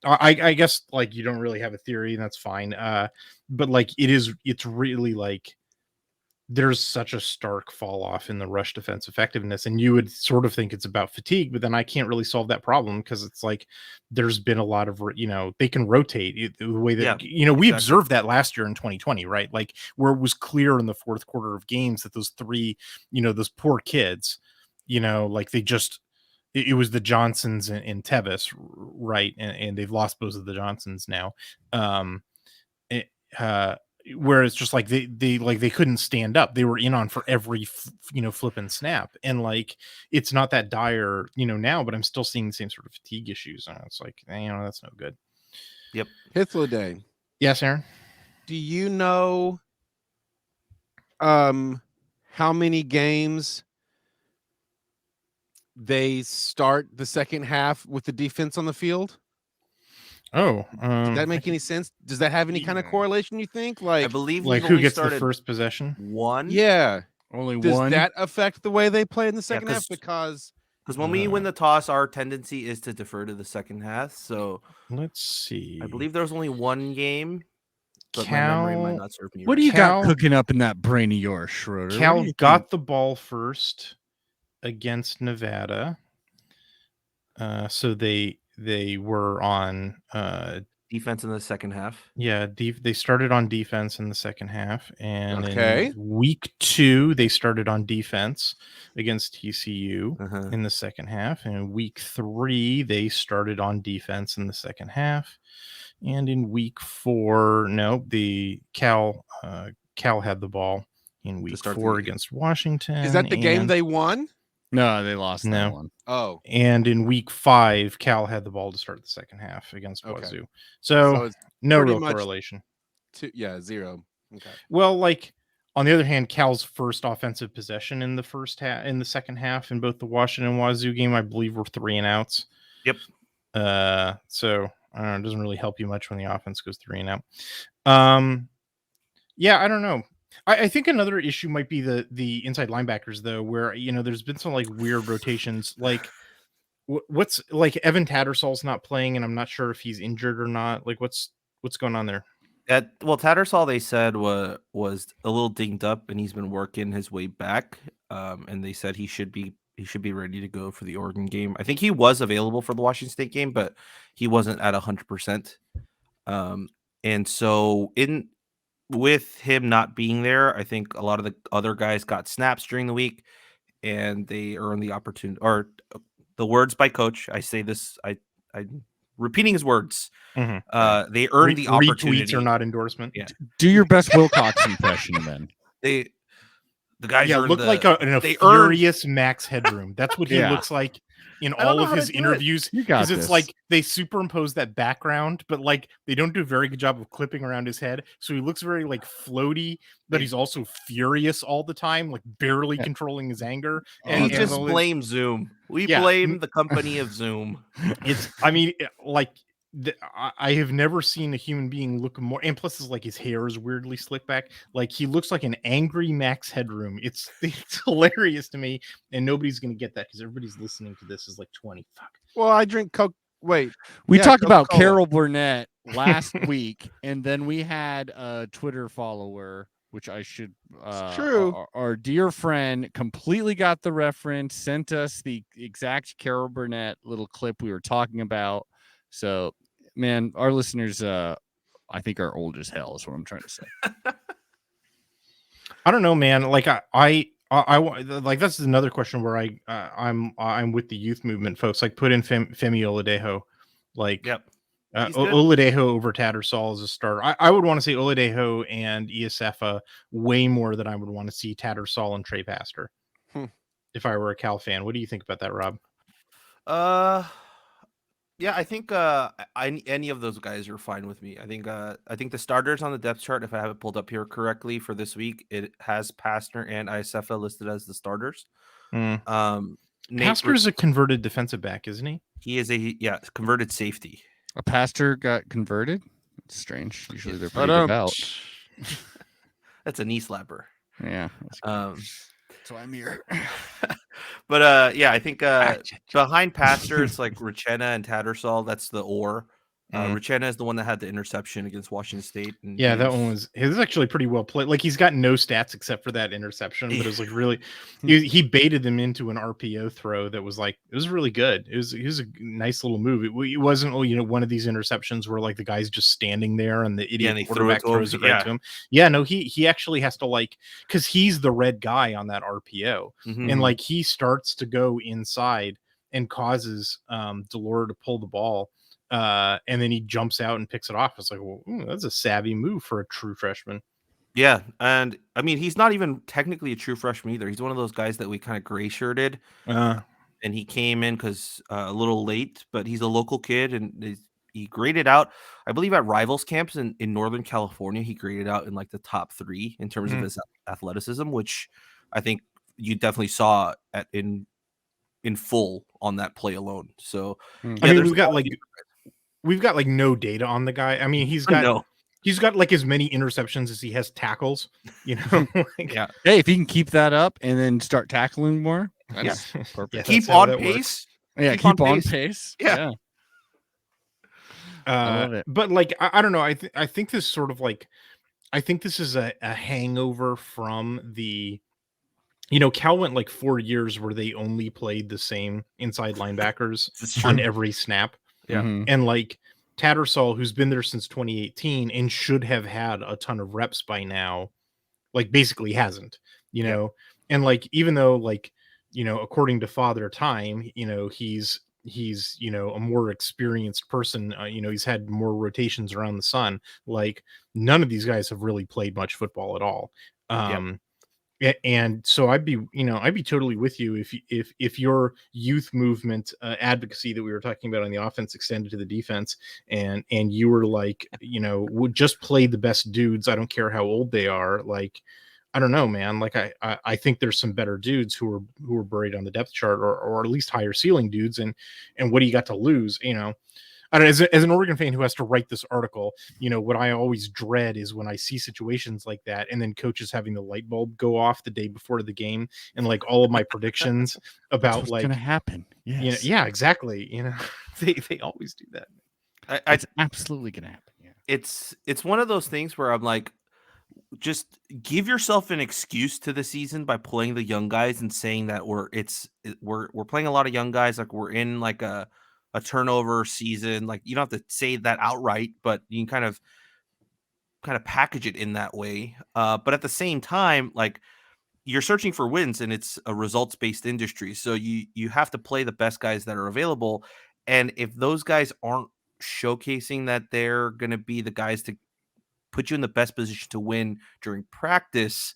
I guess like you don't really have a theory, and that's fine. But like it's really like there's such a stark fall off in the rush defense effectiveness, and you would sort of think it's about fatigue, but then I can't really solve that problem, because it's like there's been a lot of they can rotate the way that we observed that last year in 2020, right? Like where it was clear in the fourth quarter of games that those three, those poor kids, like they just it was the Johnsons and Tevis, right? And they've lost both of the Johnsons now. Where it's just like they couldn't stand up. They were in on for every flip and snap, and like it's not that dire now, but I'm still seeing the same sort of fatigue issues, and it's like that's no good. Yep. Hythloday. Yes, Aaron. Do you know how many games they start the second half with the defense on the field? Oh, does that make any sense? Does that have any kind of correlation, you think? Like, I believe like who gets the first possession? One. Yeah. Only does one. Does that affect the way they play in the second half? Because when we win the toss, our tendency is to defer to the second half. So let's see. I believe there's only one game, but my memory might not serve me. What do you got cooking up in that brain of yours, Schroeder? Cal got the ball first against Nevada. So they were on defense in the second half. Yeah, they started on defense in the second half, and in week 2 they started on defense against TCU in the second half, and in week 3 they started on defense in the second half, and in week 4, the Cal had the ball in week 4 against Washington. Is that the game they won? No, they lost that one. Oh. And in week 5, Cal had the ball to start the second half against Wazoo. So no real correlation. 0. Okay. Well, like On the other hand, Cal's first offensive possession in the second half in both the Washington and Wazoo game, I believe, were 3 and outs. Yep. So I don't know, it doesn't really help you much when the offense goes 3 and out. Yeah, I don't know. I think another issue might be the inside linebackers, though, where there's been some like weird rotations. Like what's like Evan Tattersall's not playing, and I'm not sure if he's injured or not. Like what's going on there? Tattersall, they said was a little dinged up, and he's been working his way back. And they said he should be ready to go for the Oregon game. I think he was available for the Washington State game, but he wasn't at 100%. And so with him not being there, I think a lot of the other guys got snaps during the week, and they earned the opportunity. Or the words by coach, I say this, I'm repeating his words. Mm-hmm. They earned the opportunity. Retweets are not endorsement. Yeah. Do your best Wilcox impression, then. The guys look like a furious Max Headroom. That's what he looks like in all of his interviews. Because it's like they superimpose that background, but like they don't do a very good job of clipping around his head. So he looks very like floaty, but he's also furious all the time, like barely controlling his anger. And just blame Zoom. We blame the company of Zoom. I have never seen a human being look more, and plus it's like his hair is weirdly slicked back. Like he looks like an angry Max Headroom. It's hilarious to me, and nobody's gonna get that because everybody's listening to this is like 20. Fuck. Well, I drink Coke. Wait, we talked about Carol Burnett last week, and then we had a Twitter follower, which I should. It's true. Our dear friend completely got the reference, sent us the exact Carol Burnett little clip we were talking about. So, man, our listeners, I think, are old as hell. Is what I'm trying to say. I don't know, man. Like I like that's another question where I'm with the youth movement folks. Like put in Femi Oladejo, like Oladejo over Tattersall as a starter. I would want to say Oladejo and Iosefa way more than I would want to see Tattersall and Trey Pastor. If I were a Cal fan, what do you think about that, Rob? Yeah, I think any of those guys are fine with me. I think the starters on the depth chart, if I have it pulled up here correctly for this week, it has Pastner and Iosefa listed as the starters. Pastor's a converted defensive back, isn't he? He is a converted safety. A Pastor got converted? It's strange. Usually they're pretty devout. That's a knee slapper. Yeah. So I'm here. But I think behind Pastor, it's like Richena and Tattersall. That's the or. Richena is the one that had the interception against Washington State. And that one was actually pretty well played. Like he's got no stats except for that interception, but it was like really he baited them into an RPO throw that was like it was really good. It was a nice little move. It wasn't one of these interceptions where like the guy's just standing there and the idiot quarterback throws it right to him. Yeah, no, he actually has to because he's the red guy on that RPO, and like he starts to go inside and causes Delore to pull the ball. And then he jumps out and picks it off. It's like, well, that's a savvy move for a true freshman. Yeah, and I mean, he's not even technically a true freshman either. He's one of those guys that we kind of gray shirted, and he came in because a little late, but he's a local kid, and he graded out, I believe, at Rivals camps in Northern California. He graded out in like the top 3 in terms of his athleticism, which I think you definitely saw in full on that play alone. So I mean, we've got like no data on the guy. I mean, he's got like as many interceptions as he has tackles, Yeah. Hey, if he can keep that up and then start tackling more, that's perfect. Keep on pace. Yeah, keep on pace. Yeah. I love it. But like, I don't know. I think this sort of like, I think this is a hangover from the, Cal went like 4 years where they only played the same inside linebackers on every snap. Yeah. And like Tattersall, who's been there since 2018 and should have had a ton of reps by now, like basically hasn't, and like, even though like, according to Father Time, he's a more experienced person, he's had more rotations around the sun. Like none of these guys have really played much football at all. And so I'd be totally with you if your youth movement advocacy that we were talking about on the offense extended to the defense, and you were like, would just play the best dudes. I don't care how old they are. Like, I don't know, man. Like I think there's some better dudes who are buried on the depth chart, or at least higher ceiling dudes. And what do you got to lose? You know, I don't know, as an Oregon fan who has to write this article, you know, what I always dread is when I see situations like that, and then coaches having the light bulb go off the day before the game, and like all of my predictions about what's like going to happen. Yes. You know, yeah, exactly. You know, they always do that. It's absolutely going to happen. Yeah. It's one of those things where I'm like, just give yourself an excuse to the season by playing the young guys and saying that we're playing a lot of young guys, like we're in like a turnover season. Like you don't have to say that outright, but you can kind of package it in that way. But at the same time, like you're searching for wins, and it's a results based industry, so you have to play the best guys that are available. And if those guys aren't showcasing that they're going to be the guys to put you in the best position to win during practice,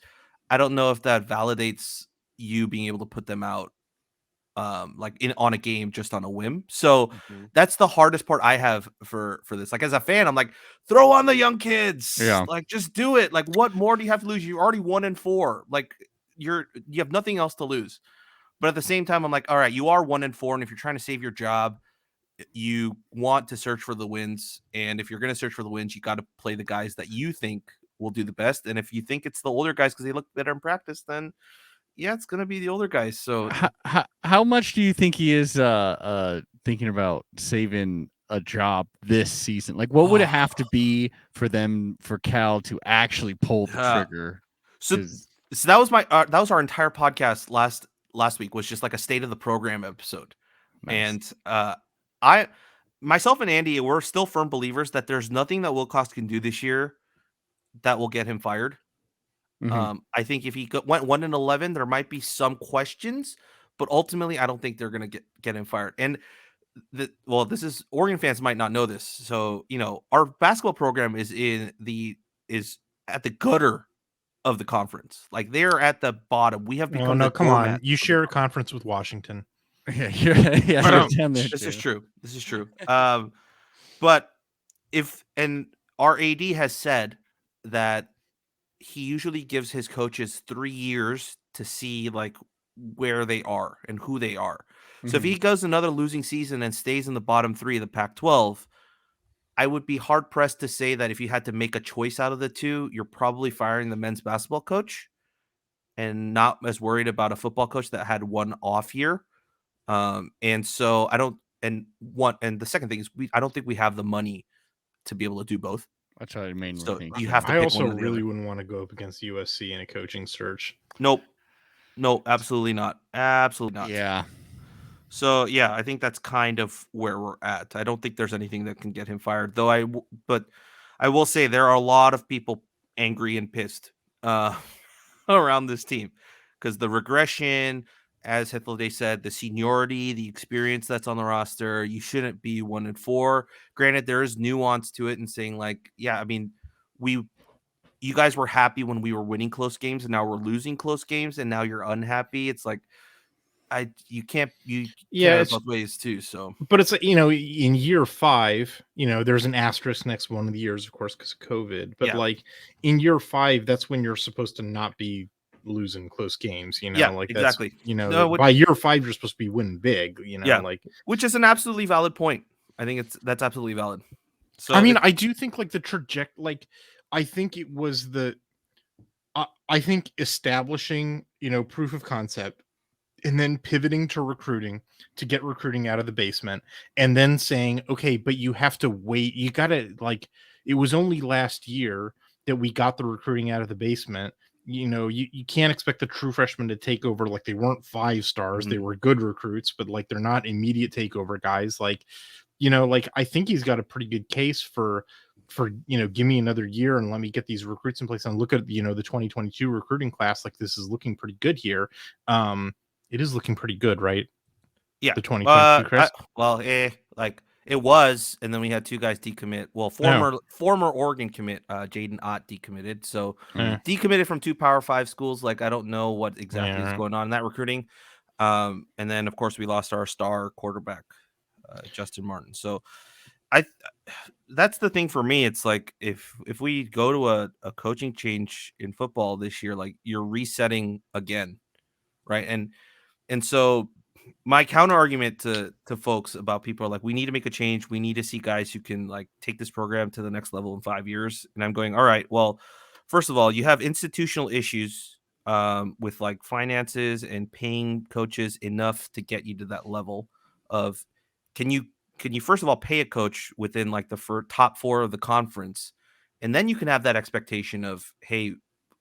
I don't know if that validates you being able to put them out like on a game just on a whim. So that's the hardest part I have for this. Like as a fan, I'm like, throw on the young kids. Yeah. Like just do it. Like what more do you have to lose? You're already 1-4. Like you have nothing else to lose. But at the same time, I'm like, all right, you are 1-4, and if you're trying to save your job, you want to search for the wins. And if you're going to search for the wins, you got to play the guys that you think will do the best. And if you think it's the older guys because they look better in practice, then yeah, it's going to be the older guys. So how much do you think he is thinking about saving a job this season? Like what would it have to be for Cal to actually pull the trigger? So that was our entire podcast last week, was just like a state of the program episode. Nice. And myself and Andy, we're still firm believers that there's nothing that Wilcox can do this year that will get him fired. I think if he went 1-11, there might be some questions, but ultimately, I don't think they're going to get him fired. And this is Oregon fans might not know this, so you know our basketball program is at the gutter of the conference. Like they're at the bottom. We have become. No, come on. You share a conference with Washington. This is true. This is true. But our AD has said that he usually gives his coaches 3 years to see like where they are and who they are. So if he goes another losing season and stays in the bottom 3 of the Pac-12, I would be hard pressed to say that if you had to make a choice out of the two, you're probably firing the men's basketball coach and not as worried about a football coach that had one off year. And so the second thing is I don't think we have the money to be able to do both. That's what I mean. So you have to. I also really wouldn't want to go up against USC in a coaching search. Nope. No, absolutely not. Absolutely not. Yeah. So yeah, I think that's kind of where we're at. I don't think there's anything that can get him fired, though. But I will say there are a lot of people angry and pissed around this team because the regression, as Hythloday said, the seniority, the experience that's on the roster. You shouldn't be 1-4. Granted, there is nuance to it and saying like, yeah, I mean, you guys were happy when we were winning close games, and now we're losing close games, and now you're unhappy. It's like you can't both ways too. So, but it's in year 5, there's an asterisk next one of the years, of course, because of COVID. But like in year 5, that's when you're supposed to not be losing close games. Like exactly. By year 5, you're supposed to be winning big. Like which is an absolutely valid point. I think that's absolutely valid. So I mean, I do think like the trajectory, like I think it was I think establishing proof of concept. And then pivoting to recruiting to get recruiting out of the basement, and then saying, okay, but you have to wait. You got to it was only last year that we got the recruiting out of the basement. You can't expect the true freshmen to take over. Like they weren't 5 stars. They were good recruits, but like, they're not immediate takeover guys. Like I think he's got a pretty good case for give me another year and let me get these recruits in place and look at, the 2022 recruiting class. Like this is looking pretty good here. It is looking pretty good, right? Yeah. The 2022, Chris? Like it was, and then we had 2 guys decommit. Well, former Oregon commit, Jaden Ott decommitted. So decommitted from 2 Power 5 schools. Like I don't know what exactly is going on in that recruiting. And then of course we lost our star quarterback, Justin Martin. So that's the thing for me. It's like if we go to a coaching change in football this year, like you're resetting again, right? And so my counter argument to folks about people are like, we need to make a change. We need to see guys who can like take this program to the next level in 5 years. And I'm going, all right, well, first of all, you have institutional issues with like finances and paying coaches enough to get you to that level of can you first of all pay a coach within like the top 4 of the conference, and then you can have that expectation of, hey,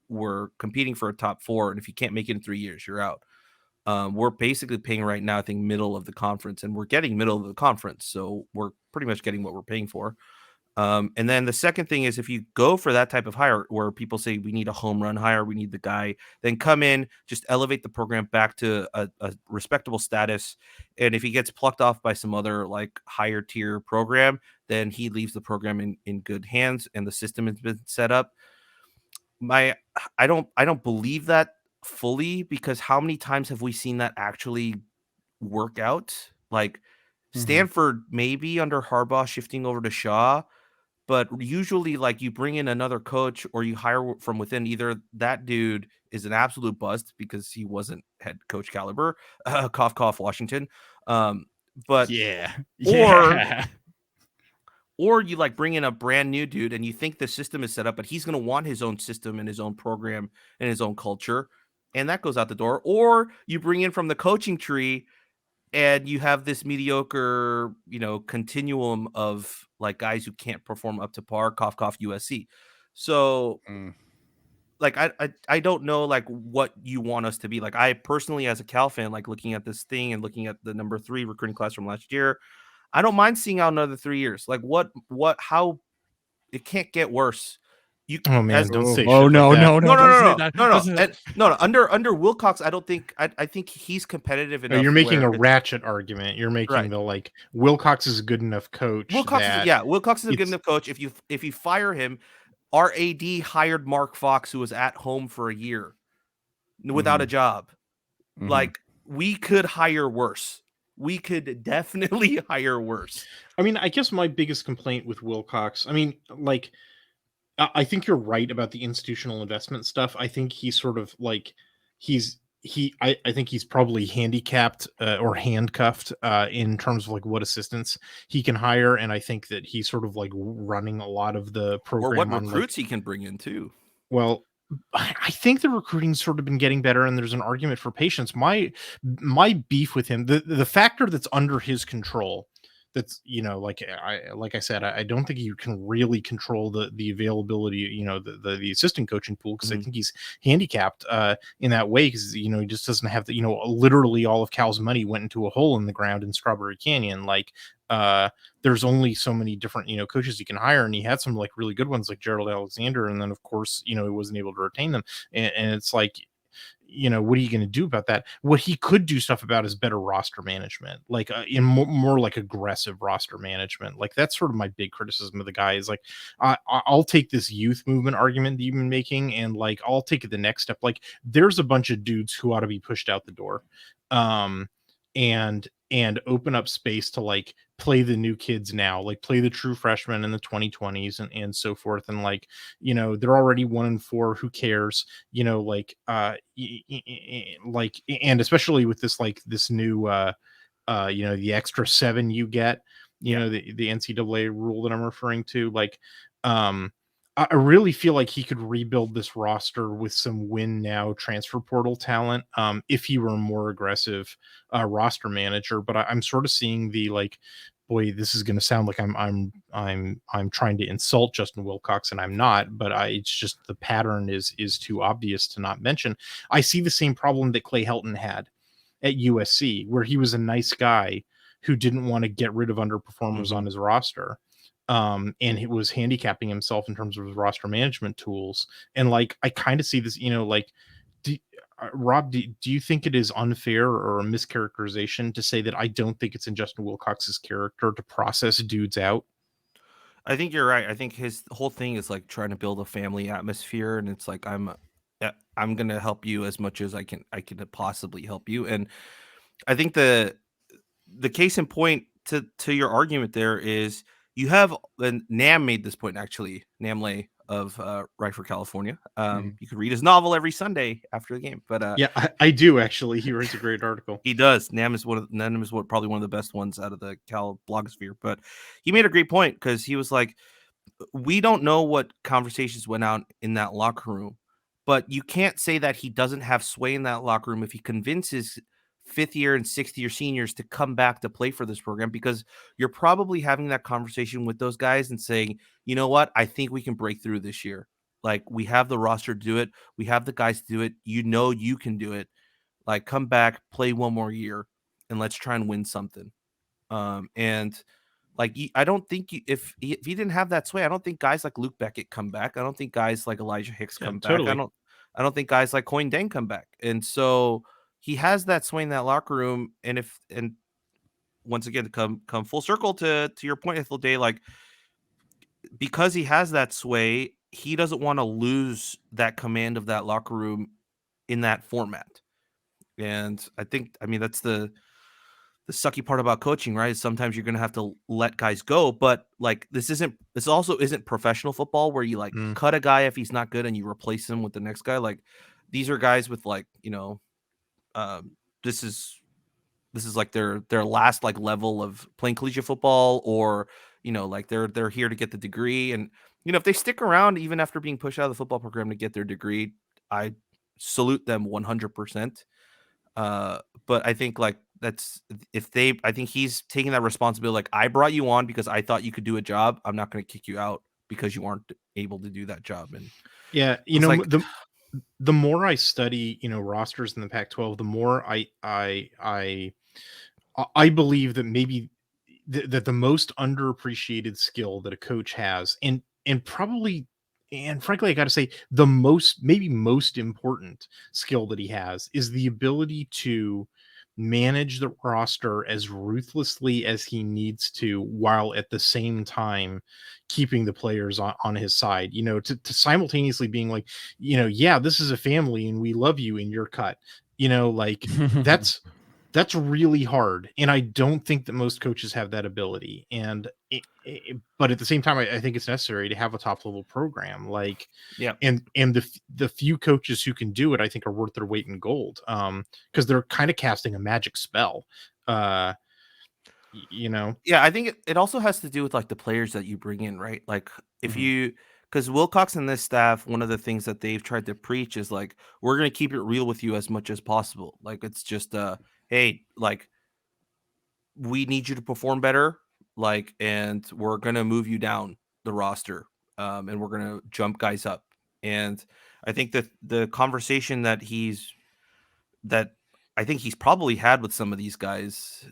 we're competing for a top 4, and if you can't make it in 3 years, you're out. We're basically paying right now, I think, middle of the conference, and we're getting middle of the conference. So we're pretty much getting what we're paying for. And then the second thing is if you go for that type of hire where people say we need a home run hire, we need the guy, then come in, just elevate the program back to a respectable status. And if he gets plucked off by some other like higher tier program, then he leaves the program in good hands and the system has been set up. I don't believe that fully, because how many times have we seen that actually work out? Like Stanford, maybe under Harbaugh shifting over to Shaw, but usually like you bring in another coach or you hire from within, either that dude is an absolute bust because he wasn't head coach caliber, cough, cough, Washington. But or you like bring in a brand new dude and you think the system is set up, but he's going to want his own system and his own program and his own culture, and that goes out the door. Or you bring in from the coaching tree and you have this mediocre, continuum of like guys who can't perform up to par, cough, cough, USC. So like, I don't know like what you want us to be. Like I personally, as a Cal fan, like looking at this thing and looking at the number 3 recruiting class from last year, I don't mind seeing out another 3 years. Like how it can't get worse. Don't say shit no, like that. No. Under Wilcox, I don't think I think he's competitive enough. You're making a ratchet argument. You're making right. the like Wilcox is a good enough coach. Wilcox is a good enough coach. If you fire him, our AD hired Mark Fox, who was at home for a year without a job. Like we could hire worse. We could definitely hire worse. I mean, I guess my biggest complaint with Wilcox, I mean, like, I think you're right about the institutional investment stuff. I think he's sort of like, I think he's probably handicapped or handcuffed in terms of like what assistants he can hire. And I think that he's sort of like running a lot of the program. Or what recruits he can bring in too. Well, I think the recruiting's sort of been getting better, and there's an argument for patience. My beef with him, the factor that's under his control, that's like I said, I don't think you can really control the availability, the assistant coaching pool, because I think he's handicapped in that way, because he just doesn't have the literally all of Cal's money went into a hole in the ground in Strawberry Canyon. Like there's only so many different coaches he can hire, and he had some like really good ones like Gerald Alexander, and then of course he wasn't able to retain them, and it's like what are you going to do about that? What he could do stuff about is better roster management, like in more like aggressive roster management. Like that's sort of my big criticism of the guy is like, I'll take this youth movement argument that you've been making, and like I'll take it the next step. Like there's a bunch of dudes who ought to be pushed out the door, and open up space to like play the new kids now, like play the true freshmen in the 2020s and so forth. And like, they're already 1-4. Who cares? Like, like, and especially with this, like this new, the extra 7 you get, the NCAA rule that I'm referring to, like, I really feel like he could rebuild this roster with some win now transfer portal talent if he were a more aggressive roster manager. But I'm sort of seeing the like, boy, this is going to sound like I'm trying to insult Justin Wilcox, and I'm not. But it's just the pattern is too obvious to not mention. I see the same problem that Clay Helton had at USC, where he was a nice guy who didn't want to get rid of underperformers on his roster. And it was handicapping himself in terms of his roster management tools. And like, I kind of see this, like, Rob, do you think it is unfair or a mischaracterization to say that I don't think it's in Justin Wilcox's character to process dudes out? I think you're right. I think his whole thing is like trying to build a family atmosphere, and it's like I'm going to help you as much as I can possibly help you. And I think the case in point to your argument there is you have, and Nam made this point actually, Nam Lay of Ryford, California. You can read his novel every Sunday after the game. But yeah, I do actually. He writes a great article. He does. Nam is probably one of the best ones out of the Cal blogosphere. But he made a great point because he was like, we don't know what conversations went out in that locker room, but you can't say that he doesn't have sway in that locker room if he convinces fifth year and sixth year seniors to come back to play for this program, because you're probably having that conversation with those guys and saying, you know what, I think we can break through this year. Like, we have the roster to do it. We have the guys to do it. You know, you can do it. Like, come back, play one more year, and let's try and win something. And like, I don't think if he didn't have that sway, I don't think guys like Luke Beckett come back. I don't think guys like Elijah Hicks come back. Totally. I don't think guys like Coin Deng come back. And so he has that sway in that locker room. And once again, to come full circle to your point, Hythloday, like, because he has that sway, he doesn't want to lose that command of that locker room in that format. And I mean, that's the sucky part about coaching, right? Is sometimes you're going to have to let guys go, but like, this also isn't professional football where you like cut a guy if he's not good and you replace him with the next guy. Like, these are guys with, like, you know, this is like their last like level of playing collegiate football, or, you know, like they're here to get the degree. And, you know, if they stick around even after being pushed out of the football program to get their degree, I salute them 100%. But I think, like, I think he's taking that responsibility. Like, I brought you on because I thought you could do a job. I'm not going to kick you out because you aren't able to do that job. And yeah, you know, like, the more I study, you know, rosters in the Pac-12, the more I believe that maybe that the most underappreciated skill that a coach has, and probably, and frankly, I got to say, the most important skill that he has is the ability to manage the roster as ruthlessly as he needs to, while at the same time keeping the players on his side, you know, to simultaneously being like, you know, yeah, this is a family and we love you and you're cut, you know, like, that's really hard. And I don't think that most coaches have that ability. And but at the same time, I think it's necessary to have a top level program. Like, yeah. And the few coaches who can do it, I think, are worth their weight in gold. Because they're kind of casting a magic spell. You know? Yeah, I think it also has to do with like the players that you bring in, right? Like, if you, because Wilcox and this staff, one of the things that they've tried to preach is like, we're going to keep it real with you as much as possible. Like, it's just hey, like, we need you to perform better, like, and we're going to move you down the roster, and we're going to jump guys up. And I think that the conversation that I think he's probably had with some of these guys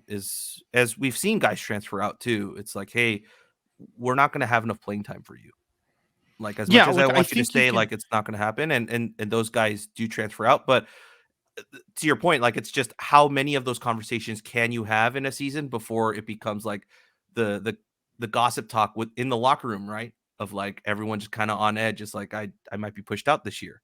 is, as we've seen guys transfer out too, it's like, hey, we're not going to have enough playing time for you. Like, as much as I want you to stay, like, it's not going to happen. And those guys do transfer out. But to your point, like, it's just how many of those conversations can you have in a season before it becomes like the gossip talk in the locker room, right? Of like, everyone just kind of on edge. It's like, I might be pushed out this year.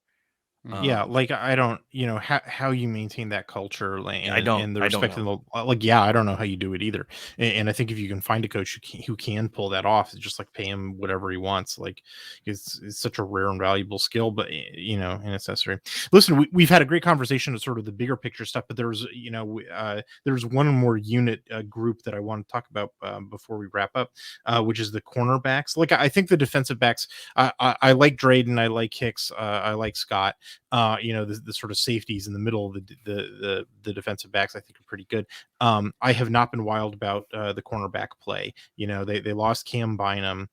Yeah, like, I don't, you know, how you maintain that culture, and I don't and the respect of the, like, yeah, I don't know how you do it either. And I think if you can find a coach who can pull that off, it's just like pay him whatever he wants. Like, it's such a rare and valuable skill, but, you know, and necessary. Listen, we've had a great conversation of sort of the bigger picture stuff, but there's, you know, there's one more unit group that I want to talk about before we wrap up, which is the cornerbacks. Like, I think the defensive backs, I like Drayden, I like Hicks, I like Scott. You know, the sort of safeties in the middle of the defensive backs, I think, are pretty good. I have not been wild about the cornerback play. You know, they lost Cam Bynum.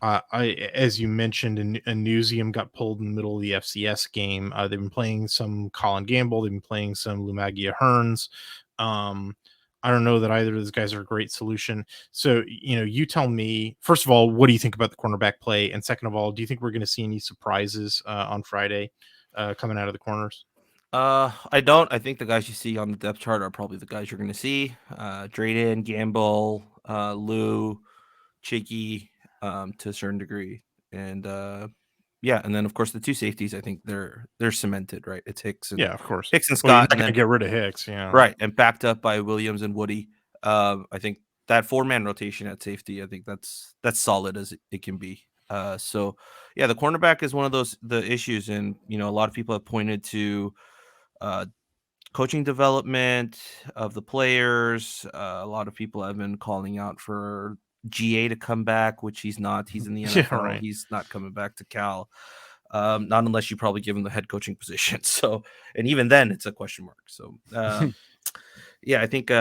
As you mentioned, Anusium got pulled in the middle of the FCS game. They've been playing some Colin Gamble. They've been playing some Lumagia Hearns. I don't know that either of those guys are a great solution. So, you know, you tell me, first of all, what do you think about the cornerback play? And second of all, do you think we're going to see any surprises on Friday coming out of the corners? I don't. I think the guys you see on the depth chart are probably the guys you're going to see. Drayden, Gamble, Lou, Chicky, to a certain degree. And yeah, and then of course the two safeties, I think they're cemented, right? It's Hicks and, yeah, of course, Hicks and Scott, and then get rid of Hicks, yeah, right, and backed up by Williams and Woody. I think that 4-man rotation at safety, I think that's solid as it can be. So yeah, the cornerback is one of the issues, and a lot of people have pointed to coaching development of the players. A lot of people have been calling out for GA to come back, which he's not. He's in the NFL. Yeah, right. He's not coming back to Cal. Not unless you probably give him the head coaching position. So, and even then, it's a question mark. So, yeah, I think,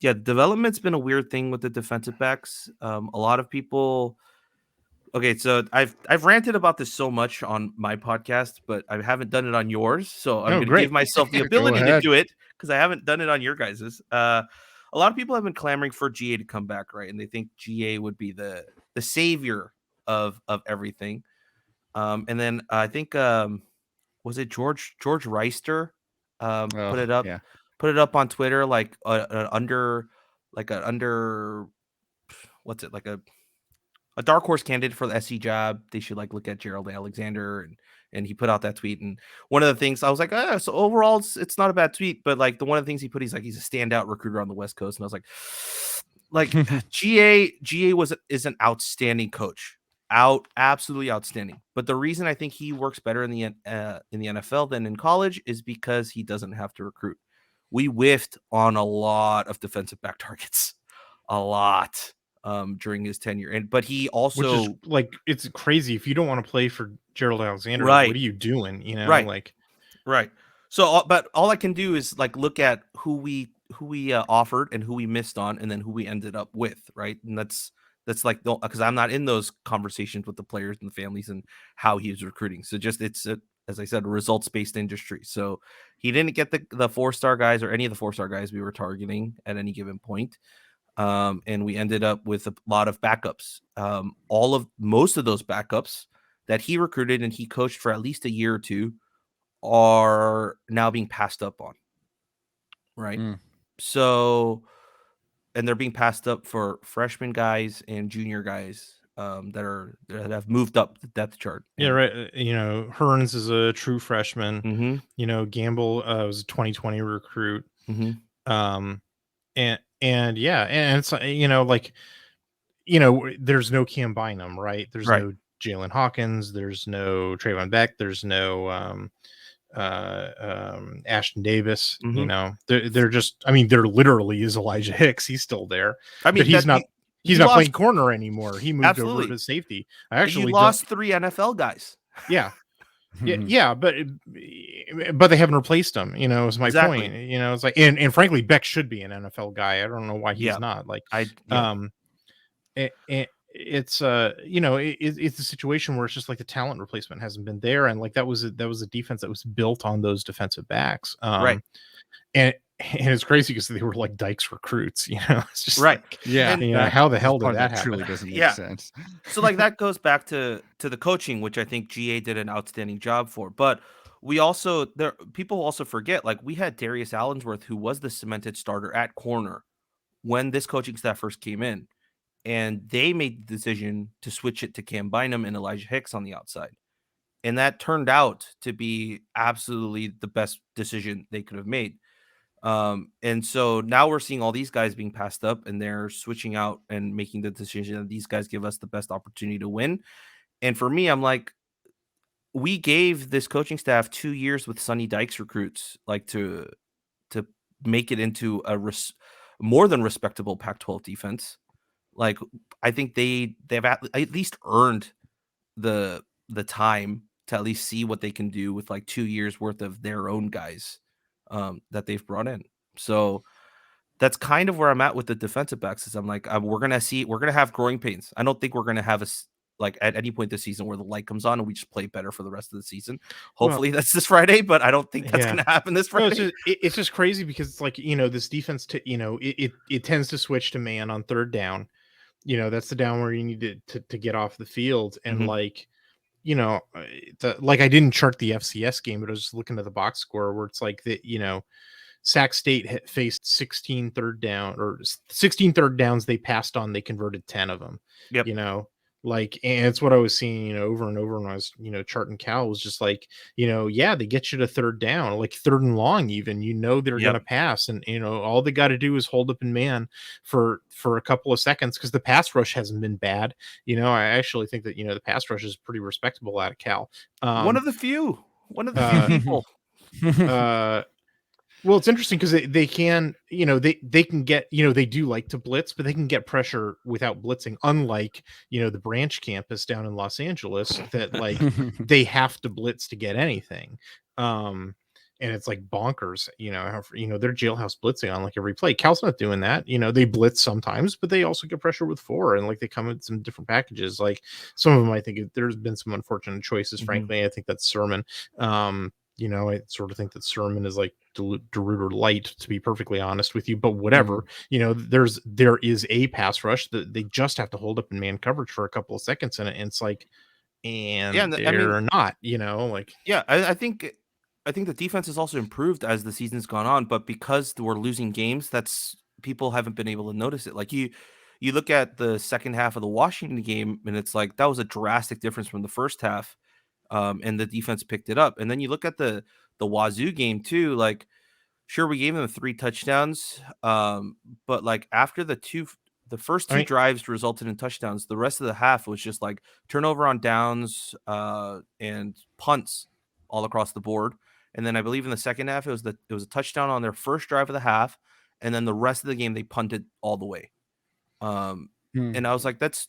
development's been a weird thing with the defensive backs. A lot of people. Okay, so I've ranted about this so much on my podcast, but I haven't done it on yours. So I'm going to give myself the ability to do it because I haven't done it on your guys's. A lot of people have been clamoring for GA to come back, right? And they think GA would be the savior of everything. And then I think was it George Reister put it up on Twitter like under what's it, like a dark horse candidate for the SC job. They should like look at Gerald Alexander, and he put out that tweet. And one of the things I was like, so overall it's not a bad tweet, but like one of the things he put, he's like, he's a standout recruiter on the West Coast. And I was like GA is an outstanding coach, absolutely outstanding. But the reason I think he works better in the NFL than in college is because he doesn't have to recruit. We whiffed on a lot of defensive back targets, a lot. During his tenure, but he also, which is like, it's crazy if you don't want to play for Gerald Alexander, right? What are you doing? Right. So, but all I can do is like look at who we offered and who we missed on, and then who we ended up with, right? And that's like, because I'm not in those conversations with the players and the families and how he is recruiting. So just as I said, a results-based industry. So he didn't get the 4-star guys or any of the 4-star guys we were targeting at any given point. And we ended up with a lot of backups. Most of those backups that he recruited and he coached for at least a year or two are now being passed up on. Right. So, and they're being passed up for freshman guys and junior guys that have moved up the depth chart. Yeah, right. Hearns is a true freshman. Mm-hmm. Gamble was a 2020 recruit. Mm-hmm. And yeah, and it's there's no Cam Bynum, right? There's no Jalen Hawkins, there's no Trayvon Beck, there's no Ashton Davis. Mm-hmm. They're just, there literally is Elijah Hicks. He's still there. But he's not playing corner anymore. He moved over to safety. He lost 3 NFL guys. Yeah. Yeah, but they haven't replaced him. Is my point. It's like, and frankly, Beck should be an NFL guy. I don't know why he's not. Like, it's it's a situation where it's just like the talent replacement hasn't been there, and like that was a defense that was built on those defensive backs. Right. And it's crazy because they were like Dykes recruits, it's just right. Like, yeah. And, how the hell did that happen? Truly doesn't make sense. So like that goes back to the coaching, which I think GA did an outstanding job for. But we also, people also forget, like we had Darius Allensworth, who was the cemented starter at corner when this coaching staff first came in, and they made the decision to switch it to Cam Bynum and Elijah Hicks on the outside. And that turned out to be absolutely the best decision they could have made. And so now we're seeing all these guys being passed up, and they're switching out and making the decision that these guys give us the best opportunity to win. And for me, I'm like, we gave this coaching staff 2 years with Sonny Dykes recruits, like to make it into a more than respectable Pac-12 defense. Like, I think they've at least earned the time to at least see what they can do with like 2 years worth of their own guys that they've brought in. So that's kind of where I'm at with the defensive backs. Is I'm like, we're gonna have growing pains. I don't think we're gonna have like at any point this season where the light comes on and we just play better for the rest of the season. Hopefully that's this Friday, but I don't think that's gonna happen this Friday. No, it's just crazy because it's like, this defense it tends to switch to man on third down. That's the down where you need to get off the field. And like, I didn't chart the FCS game, but I was just looking at the box score where it's like that, Sac State had faced 16 third downs. They passed on, they converted 10 of them. Yep. Like, and it's what I was seeing, over and over when I was, charting Cal, was just like, yeah, they get you to third down, like third and long, even, they're Yep. going to pass. And, all they got to do is hold up in man for a couple of seconds, because the pass rush hasn't been bad. I actually think that, the pass rush is pretty respectable out of Cal. One of the few people. Well, it's interesting because they can, they can get, they do like to blitz, but they can get pressure without blitzing. Unlike, the branch campus down in Los Angeles, that like they have to blitz to get anything. And it's like bonkers, they're jailhouse blitzing on like every play. Cal's not doing that. They blitz sometimes, but they also get pressure with 4, and like they come in some different packages. Like some of them, I think there's been some unfortunate choices. Frankly, I think that's Sermon. I sort of think that Sermon is like DeRuyter light, to be perfectly honest with you, but whatever. There is a pass rush that they just have to hold up in man coverage for a couple of seconds, and it's like, they're not, like, I think the defense has also improved as the season's gone on, but because we're losing games, that's people haven't been able to notice it. Like you look at the second half of the Washington game, and it's like that was a drastic difference from the first half. And the defense picked it up. And then you look at the Wazoo game too. Like, sure, we gave them 3 touchdowns, but like after the first 2 drives resulted in touchdowns. The rest of the half was just like turnover on downs and punts all across the board. And then I believe in the second half it was a touchdown on their first drive of the half, and then the rest of the game they punted all the way. And I was like, that's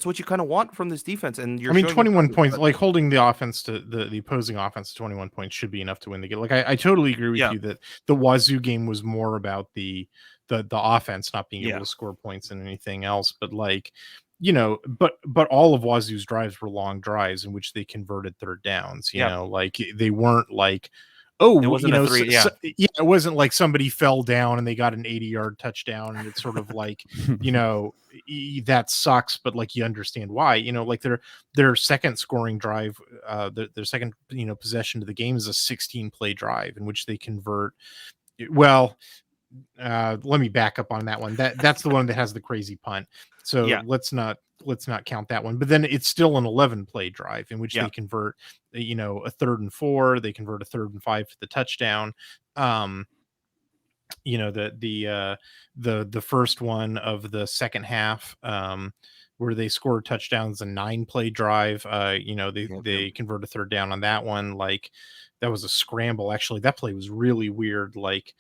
what you kind of want from this defense. And 21 points, like holding the offense to the opposing offense to 21 points should be enough to win the game. Like I totally agree with you that the Wazoo game was more about the offense not being able to score points than anything else. But like, but all of Wazoo's drives were long drives in which they converted third downs. Like they weren't like, it wasn't it wasn't like somebody fell down and they got an 80-yard touchdown, and it's sort of like, that sucks, but like you understand why. Like their second scoring drive, their second possession of the game is a 16-play drive in which they convert. Well, let me back up on that one. That's the one that has the crazy punt. So let's not count that one. But then it's still an 11-play drive in which they convert, a 3rd and 4. They convert a 3rd and 5 for the touchdown. The first one of the second half, where they scored touchdowns, a 9-play drive. They convert a 3rd down on that one. Like that was a scramble. Actually, that play was really weird. Like,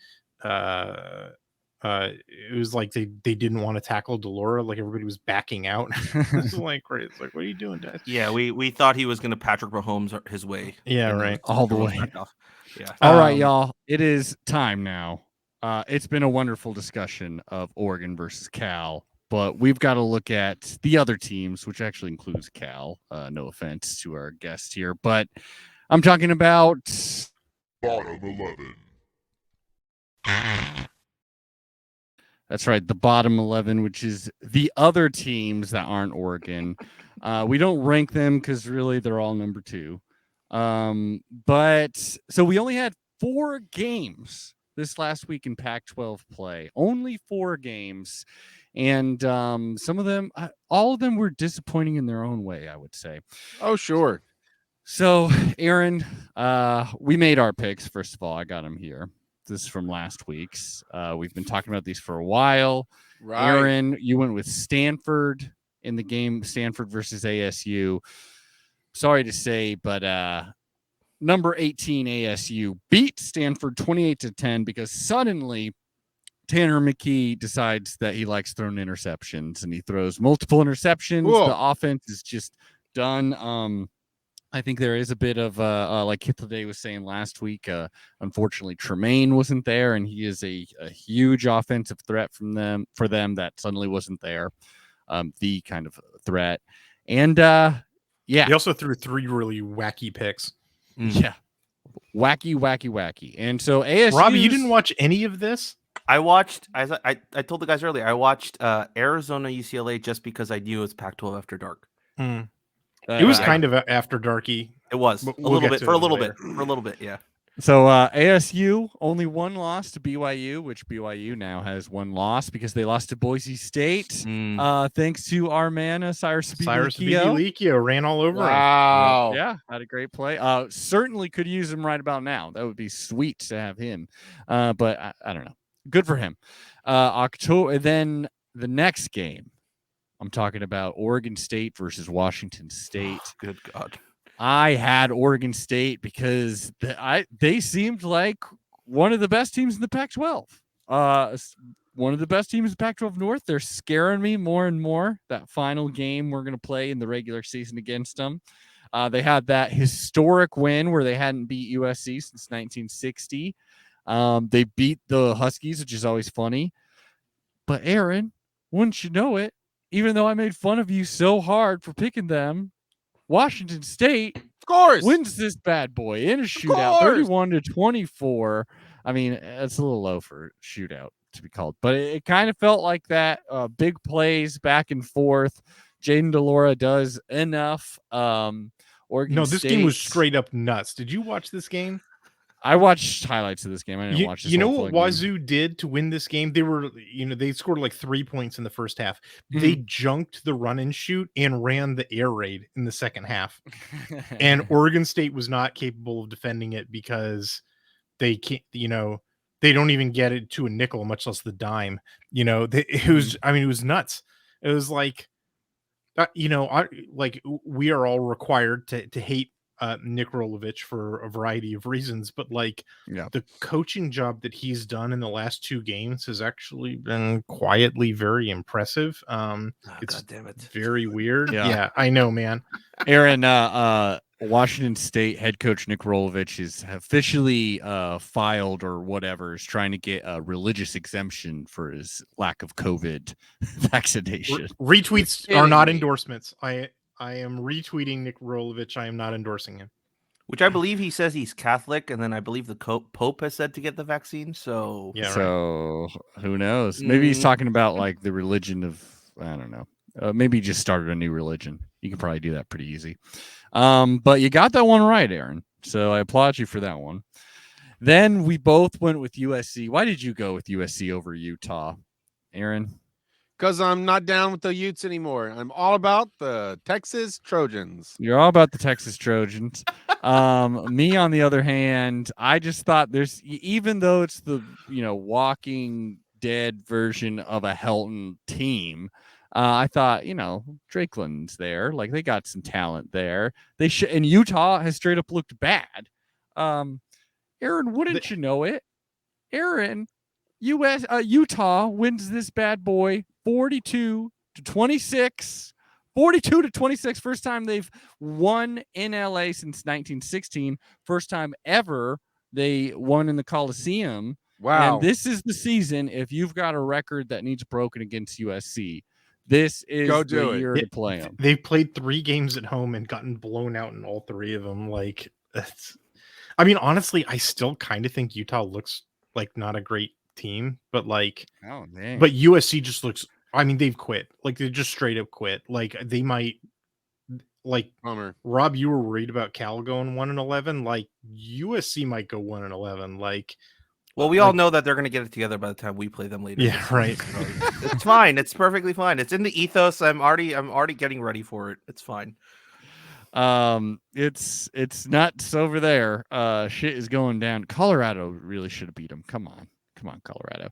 it was like they didn't want to tackle Delora. Like everybody was backing out. It's like, great. It's like, what are you doing, Dad? Yeah, we thought he was going to Patrick Mahomes his way. Yeah, right. All the way. Yeah. All right, y'all. It is time now. It's been a wonderful discussion of Oregon versus Cal, but we've got to look at the other teams, which actually includes Cal. No offense to our guest here, but I'm talking about bottom 11. That's right, the bottom 11, which is the other teams that aren't Oregon. We don't rank them because really they're all number 2. But so we only had 4 games this last week in Pac-12 play. Only 4 games. And some of them, all of them were disappointing in their own way, I would say. Oh, sure. So, Aaron, we made our picks. First of all, I got them here. This is from last week's. We've been talking about these for a while. Right. Aaron, you went with Stanford in the game, Stanford versus ASU. Sorry to say, but number 18 ASU beat Stanford 28-10 because suddenly Tanner McKee decides that he likes throwing interceptions, and he throws multiple interceptions. Cool. The offense is just done. I think there is a bit of like Hythloday was saying last week. Unfortunately, Tremaine wasn't there, and he is a huge offensive threat for them that suddenly wasn't there. The kind of threat, and he also threw 3 really wacky picks. Yeah, wacky. And so ASU. Robbie, you didn't watch any of this? I watched, as I told the guys earlier, I watched Arizona UCLA just because I knew it was Pac-12 after dark. It was kind of after darky. It was a little bit. Yeah. So ASU only one loss to BYU, which BYU now has one loss because they lost to Boise State. Thanks to our man Cyrus Bibilikio ran all over him. Wow. Yeah, had a great play. Certainly could use him right about now. That would be sweet to have him. But I don't know. Good for him. October. Then the next game, I'm talking about Oregon State versus Washington State. Oh, good God. I had Oregon State because they seemed like one of the best teams in the Pac-12. One of the best teams in the Pac-12 North. They're scaring me more and more. That final game we're going to play in the regular season against them. They had that historic win where they hadn't beat USC since 1960. They beat the Huskies, which is always funny. But Aaron, wouldn't you know it, even though I made fun of you so hard for picking them, Washington State wins this bad boy in a shootout, 31-24. I mean, it's a little low for shootout to be called, but it kind of felt like that. Big plays back and forth. Jaden DeLora does enough. Oregon this State, game was straight up nuts. Did you watch this game? I watched highlights of this game. I didn't watch this. You know what Wazoo did to win this game? They scored like 3 points in the first half. They junked the run and shoot and ran the air raid in the second half. And Oregon State was not capable of defending it because they can't, they don't even get it to a nickel, much less the dime. It was nuts. It was like, we are all required to hate Nick Rolovich for a variety of reasons, but the coaching job that he's done in the last two games has actually been quietly very impressive. It's God damn it. Very weird. Yeah, I know, man. Aaron, Washington State head coach Nick Rolovich is officially filed or whatever, is trying to get a religious exemption for his lack of COVID vaccination. Retweets are not endorsements. I am retweeting Nick Rolovich. I am not endorsing him. Which I believe he says he's Catholic, and then I believe the Pope has said to get the vaccine. So who knows? Maybe he's talking about like the religion of, I don't know. Maybe he just started a new religion. You can probably do that pretty easy. But you got that one right, Aaron. So I applaud you for that one. Then we both went with USC. Why did you go with USC over Utah, Aaron? Because I'm not down with the Utes anymore. I'm all about the Texas Trojans. You're all about the Texas Trojans. Me, on the other hand, I just thought even though it's the Walking Dead version of a Helton team, I thought Drakeland's there. Like, they got some talent there. And Utah has straight up looked bad. Aaron, wouldn't you know it? Aaron, Utah wins this bad boy 42-26. 42-26. First time they've won in LA since 1916. First time ever they won in the Coliseum. Wow. And this is the season. If you've got a record that needs broken against USC, this is the year to play them. They've played 3 games at home and gotten blown out in all 3 of them. Honestly, I still kind of think Utah looks like not a great team, but but USC just looks, they've quit. They just straight up quit. They might, Bummer. Rob, you were worried about Cal going 1-11. USC might go 1-11. Well, we all know that they're going to get it together by the time we play them later. Yeah, right. It's fine. It's perfectly fine. It's in the ethos. I'm already getting ready for it. It's fine. It's nuts over there. Shit is going down. Colorado really should have beat them. Come on, Colorado.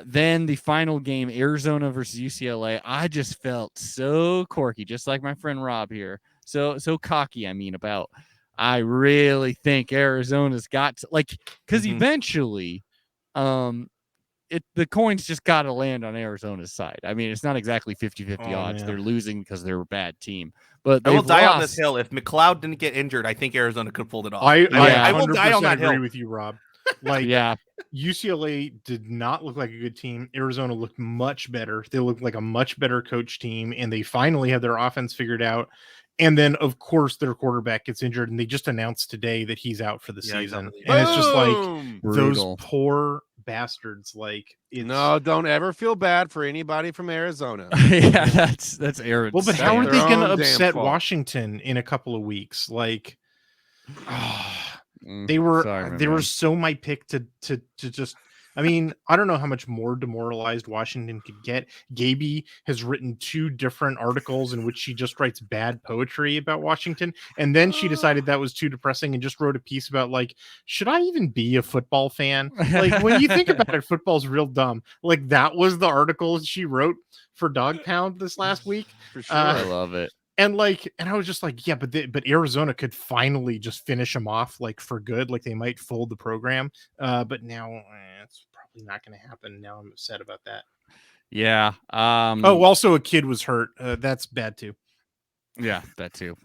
Then the final game, Arizona versus UCLA. I just felt so corky, just like my friend Rob here. So cocky. About. I really think Arizona's got to, because eventually, the coins just got to land on Arizona's side. It's not exactly 50-50 odds. Man. They're losing because they're a bad team. But I will die on this hill. If McLeod didn't get injured, I think Arizona could have pulled it off. I will die on that hill. Agree with you, Rob. UCLA did not look like a good team. Arizona looked much better. They looked like a much better coach team, and they finally have their offense figured out. And then, of course, their quarterback gets injured, and they just announced today that he's out for the season. And it's just those poor bastards. No, don't ever feel bad for anybody from Arizona. Yeah, that's Aaron. Well, but how are they going to upset Washington in a couple of weeks? They were Sorry, they were man. so my pick to just. I mean, I don't know how much more demoralized Washington could get. Gaby has written 2 different articles in which she just writes bad poetry about Washington, and then she decided that was too depressing and just wrote a piece about, like, should I even be a football fan? Like, when you think about it, football's real dumb. Like, that was the article she wrote for Dog Pound this last week. For sure. I love it. And I was just like, yeah, but Arizona could finally just finish them off, like, for good. Like, they might fold the program. But now it's probably not going to happen. Now I'm upset about that. Yeah. Oh, also a kid was hurt. That's bad too. Yeah, that too.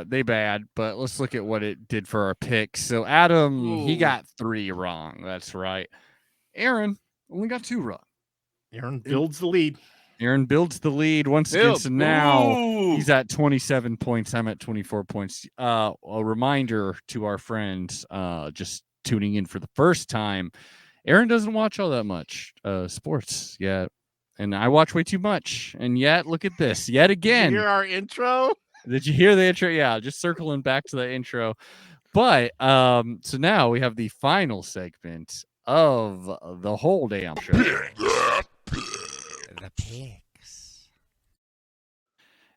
They bad, but let's look at what it did for our picks. So Adam, he got 3 wrong. That's right. Aaron only got 2 wrong. Aaron builds the lead. Aaron builds the lead once again. So now he's at 27 points. I'm at 24 points. A reminder to our friends just tuning in for the first time. Aaron doesn't watch all that much sports yet. And I watch way too much. And yet, look at this. Yet again. Did you hear our intro? Did you hear the intro? Yeah, just circling back to the intro. But so now we have the final segment of the whole damn show. The picks.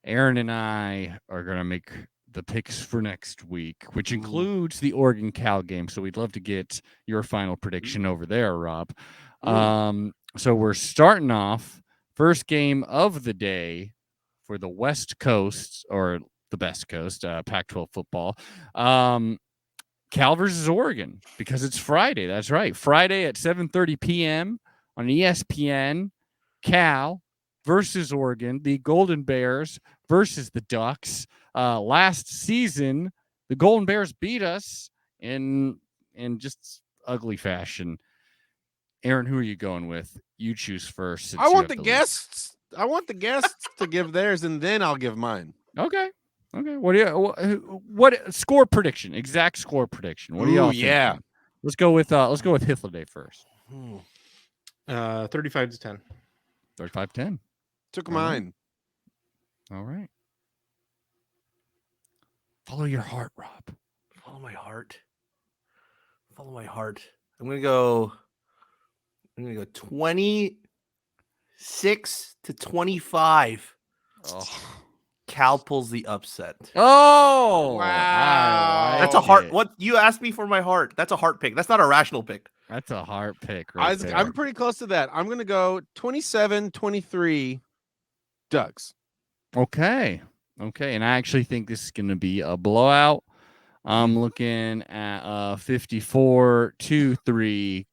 Aaron and I are going to make the picks for next week, which includes the Oregon Cal game. So we'd love to get your final prediction over there, Rob. So we're starting off first game of the day for the West Coast, or the best coast, Pac-12 football. Cal versus Oregon, because it's Friday. That's right. Friday at 7:30 p.m. on ESPN. Cal versus Oregon, the Golden Bears versus the Ducks. Last season, the Golden Bears beat us in just ugly fashion. Aaron, who are you going with? You choose first. I want the guests. I want the guests to give theirs, and then I'll give mine. Okay. What do you? What score prediction? Exact score prediction. What do y'all think? Yeah. Let's go with Hythloday first. 35-10. 35-10. Took mine. All right. Follow your heart, Rob. Follow my heart. Follow my heart. I'm gonna go 26-25. Oh. Cal pulls the upset. Oh wow! That's a heart. What you asked me for my heart? That's a heart pick. That's not a rational pick. That's a heart pick. I'm pretty close to that. I'm gonna go 27-23. Ducks. Okay. And I actually think this is gonna be a blowout. I'm looking at 54-3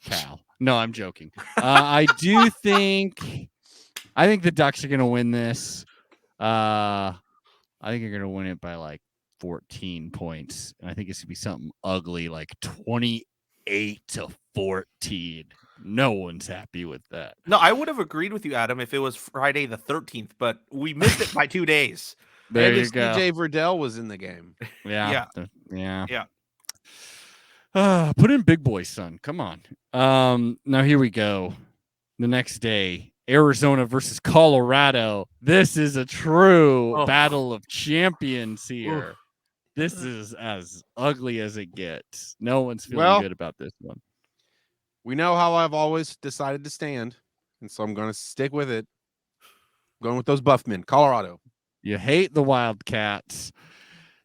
Cal. No, I'm joking. I think the Ducks are gonna win this. I think you're gonna win it by like 14 points, and I think it's gonna be something ugly, like 28-14. No one's happy with that. No, I would have agreed with you, Adam, if it was Friday the 13th, but we missed it by 2 days. There and you go. DJ Verdell was in the game. Yeah. Yeah. Put in big boy, son. Come on. Now here we go. The next day, Arizona versus Colorado. This is a true battle of champions here. This is as ugly as it gets. No one's feeling good about this one. We know how I've always decided to stand, and so I'm going to stick with it. I'm going with those Buffmen, Colorado. You hate the Wildcats.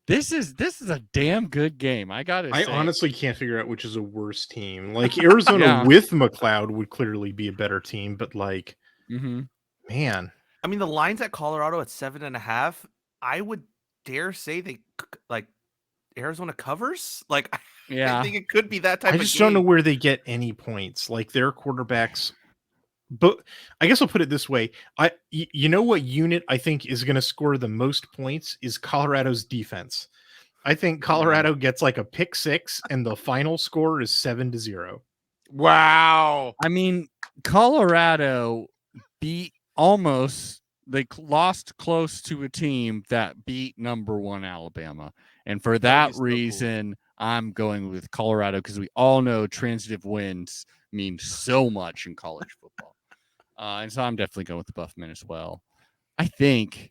This is a damn good game. I honestly can't figure out which is a worse team. Like, Arizona with McLeod would clearly be a better team, but like, man. I mean, the line's at Colorado at 7.5. I would dare say Arizona covers. Like, yeah, I think it could be that type of game. I just don't know where they get any points. Like, their quarterbacks. But I guess I'll put it this way. You know what unit I think is going to score the most points is Colorado's defense. I think Colorado gets like a pick 6 and the final score is 7-0. Wow. I mean, Colorado they lost close to a team that beat number 1 Alabama. And for that reason, I'm going with Colorado because we all know transitive wins mean so much in college football. And so I'm definitely going with the Buffmen as well. I think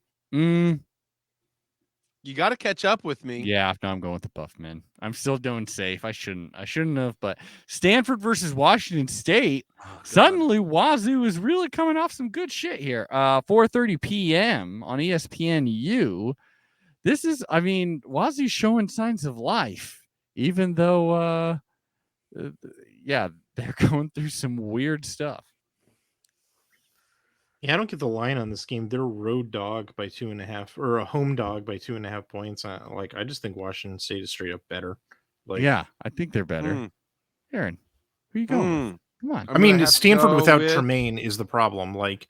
You got to catch up with me. Yeah, no, I'm going with the Buff, man. I'm still doing safe. I shouldn't have, but Stanford versus Washington State. Suddenly, Wazoo is really coming off some good shit here. 4:30 p.m. on ESPNU. This is, I mean, Wazoo's showing signs of life, even though, yeah, they're going through some weird stuff. Yeah, I don't get the line on this game. They're a road dog by 2.5, or a home dog by 2.5 points. I just think Washington State is straight up better. Like, Yeah, I think they're better. Aaron, who are you going with? Come on. I mean, Stanford without Tremaine is the problem. Like,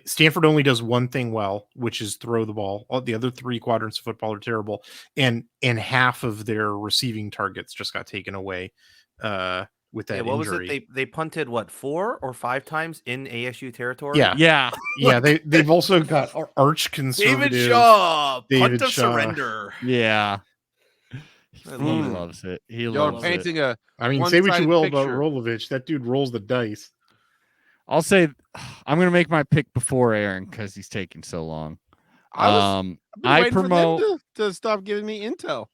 Stanford only does one thing well, which is throw the ball. All the other three quadrants of football are terrible, and half of their receiving targets just got taken away with that what injury. was it? They punted 4 or 5 times in ASU territory. Yeah. They've also got arch conservative David Shaw, David punt of Shaw. surrender. Yeah. He loves it. He You're loves painting it. I mean, say what you will about picture. Rolovich. That dude rolls the dice. I'll say I'm going to make my pick before Aaron because he's taking so long. I promote for them to stop giving me intel.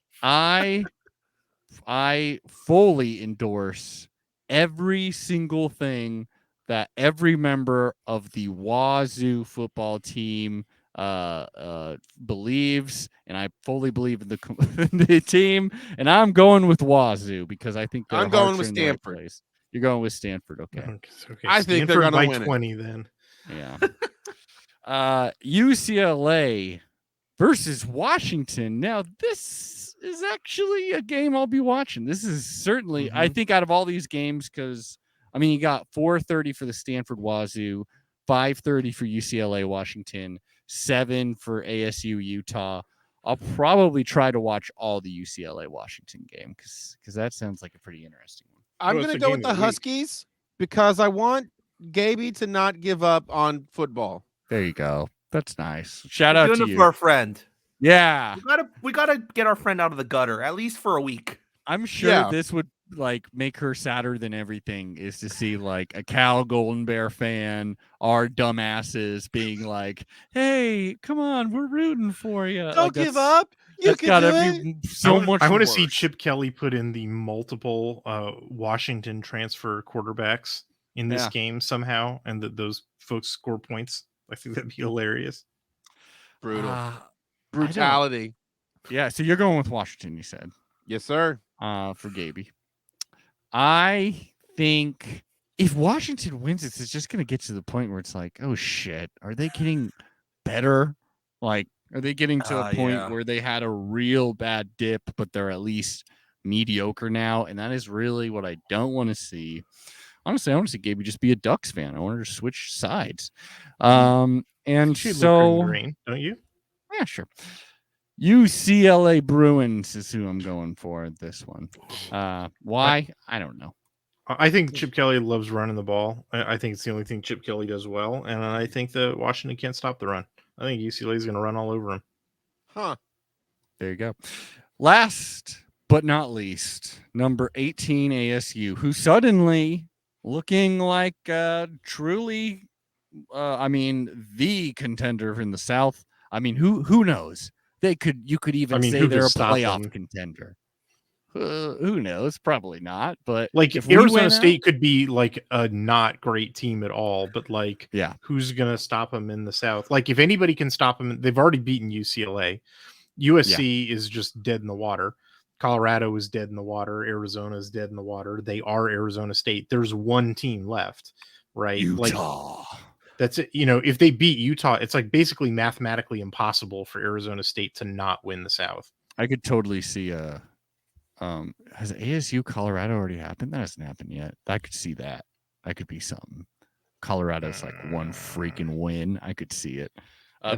I fully endorse every single thing that every member of the Wazoo football team believes, and I fully believe in the team, and I'm going with Wazoo because I think I'm going with Stanford. Right place. You're going with Stanford, okay? I think they're going to win 20 then. Yeah. UCLA versus Washington. Now, this is actually a game I'll be watching. This is certainly, I think, out of all these games, because, I mean, you got 4:30 for the Stanford Wazoo, 5:30 for UCLA Washington, 7 for ASU Utah. I'll probably try to watch all the UCLA Washington game because that sounds like a pretty interesting one. I'm going to go with the Huskies because I want Gaby to not give up on football. There you go. That's nice. Shout out to doing you. it for our friend. Yeah. We gotta get our friend out of the gutter, at least for a week. I'm sure this would make her sadder than everything is to see a Cal Golden Bear fan, our dumbasses being like, hey, come on, we're rooting for you. Don't give up. You can do it. So much I want to worse. see Chip Kelly put in the multiple Washington transfer quarterbacks in this game somehow, and that those folks score points. I think that'd be hilarious. Brutality. Yeah, so you're going with Washington, you said. Yes, sir. For Gaby. I think if Washington wins this, it's just going to get to the point where it's like, oh, shit, are they getting better? Are they getting to a point where they had a real bad dip, but they're at least mediocre now? And that is really what I don't want to see. Honestly, I want to see Gaby just be a Ducks fan. I want her to switch sides. And so, green, don't you? Yeah, sure. UCLA Bruins is who I'm going for this one. Why? I don't know. I think Chip Kelly loves running the ball. I think it's the only thing Chip Kelly does well. And I think that Washington can't stop the run. I think UCLA is going to run all over him. Huh. There you go. Last but not least, number 18 ASU, who suddenly looking like truly, the contender in the South. I mean, who knows? You could even say they're a playoff contender. Who knows? Probably not. But if Arizona State could be a not great team at all, but who's gonna stop them in the South? If anybody can stop them, they've already beaten UCLA. USC is just dead in the water. Colorado is dead in the water. Arizona is dead in the water. They are Arizona State. There's one team left, right? Utah. That's it. If they beat Utah, it's basically mathematically impossible for Arizona State to not win the South. I could totally see has ASU Colorado already happened? That hasn't happened yet. I could see that. That could be something. Colorado's one freaking win. I could see it.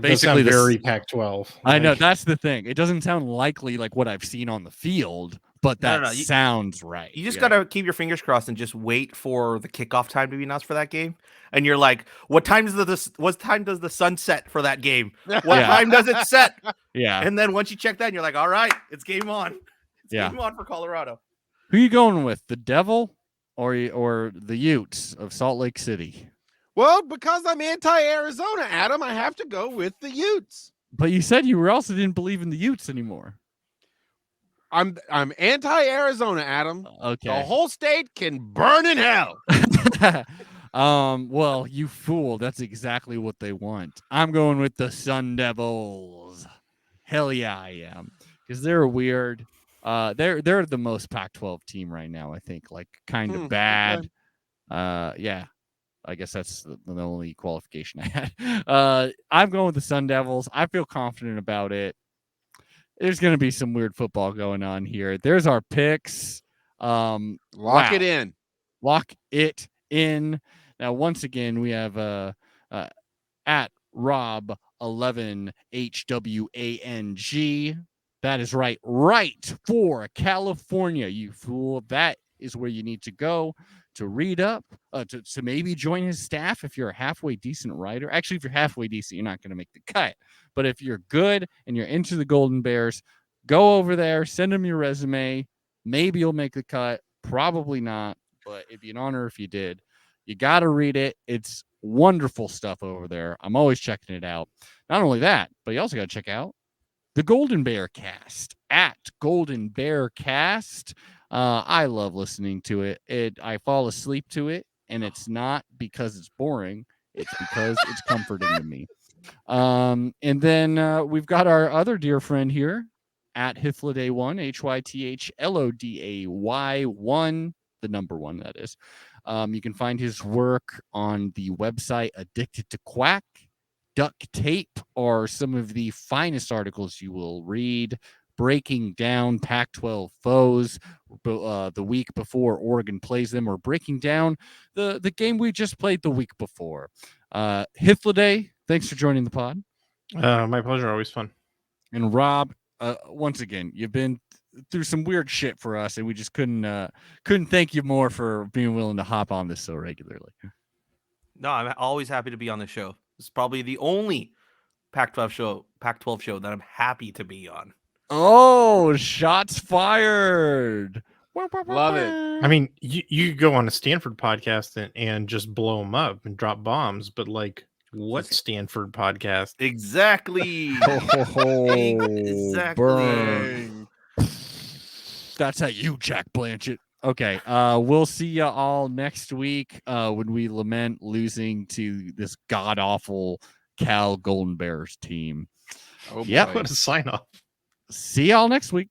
Basically, very Pac-12. I know that's the thing. It doesn't sound likely like what I've seen on the field, but that sounds right. You just gotta keep your fingers crossed and just wait for the kickoff time to be announced for that game. And you're like, what time does the sun set for that game? What time does it set? Yeah. And then once you check that, you're like, all right, it's game on. It's game on for Colorado. Who are you going with? The Devil or the Utes of Salt Lake City? Well, because I'm anti-Arizona, Adam, I have to go with the Utes. But you said you also didn't believe in the Utes anymore. I'm anti-Arizona, Adam. Okay. The whole state can burn in hell. Well, you fool. That's exactly what they want. I'm going with the Sun Devils. Hell yeah, I am. Because they're weird. They're the most Pac-12 team right now, I think. Like kind of bad. Okay. Yeah. I guess that's the only qualification I had. I'm going with the Sun Devils. I feel confident about it. There's going to be some weird football going on here. There's our picks. Lock it in. Lock it in. Now, once again, we have at Rob 11 HWANG. That is right for California, you fool. That is where you need to go to read up, to maybe join his staff if you're a halfway decent writer. Actually, if you're halfway decent, you're not going to make the cut. But if you're good and you're into the Golden Bears, go over there, send them your resume. Maybe you'll make the cut. Probably not. But it'd be an honor if you did. You got to read it. It's wonderful stuff over there. I'm always checking it out. Not only that, but you also got to check out the Golden Bear Cast at Golden Bear Cast. I love listening to it. I fall asleep to it, and it's not because it's boring. It's because it's comforting to me. And then we've got our other dear friend here at Hythloday1, HYTHLODAY1, the number 1, that is. You can find his work on the website Addicted to Quack. Duct Tape are some of the finest articles you will read, breaking down Pac-12 foes the week before Oregon plays them, or breaking down the game we just played the week before. Hythloday, thanks for joining the pod. My pleasure. Always fun. And Rob, once again, you've been through some weird shit for us, and we just couldn't thank you more for being willing to hop on this so regularly. No, I'm always happy to be on the show. It's probably the only Pac-12 show that I'm happy to be on. Oh, shots fired. Love it. I mean, you go on a Stanford podcast and just blow them up and drop bombs, but like, what Stanford podcast? Exactly. Exactly. Burn. That's how you, Jack Blanchett. Okay. We'll see you all next week when we lament losing to this god awful Cal Golden Bears team. Oh, yep. What a sign off. See y'all next week.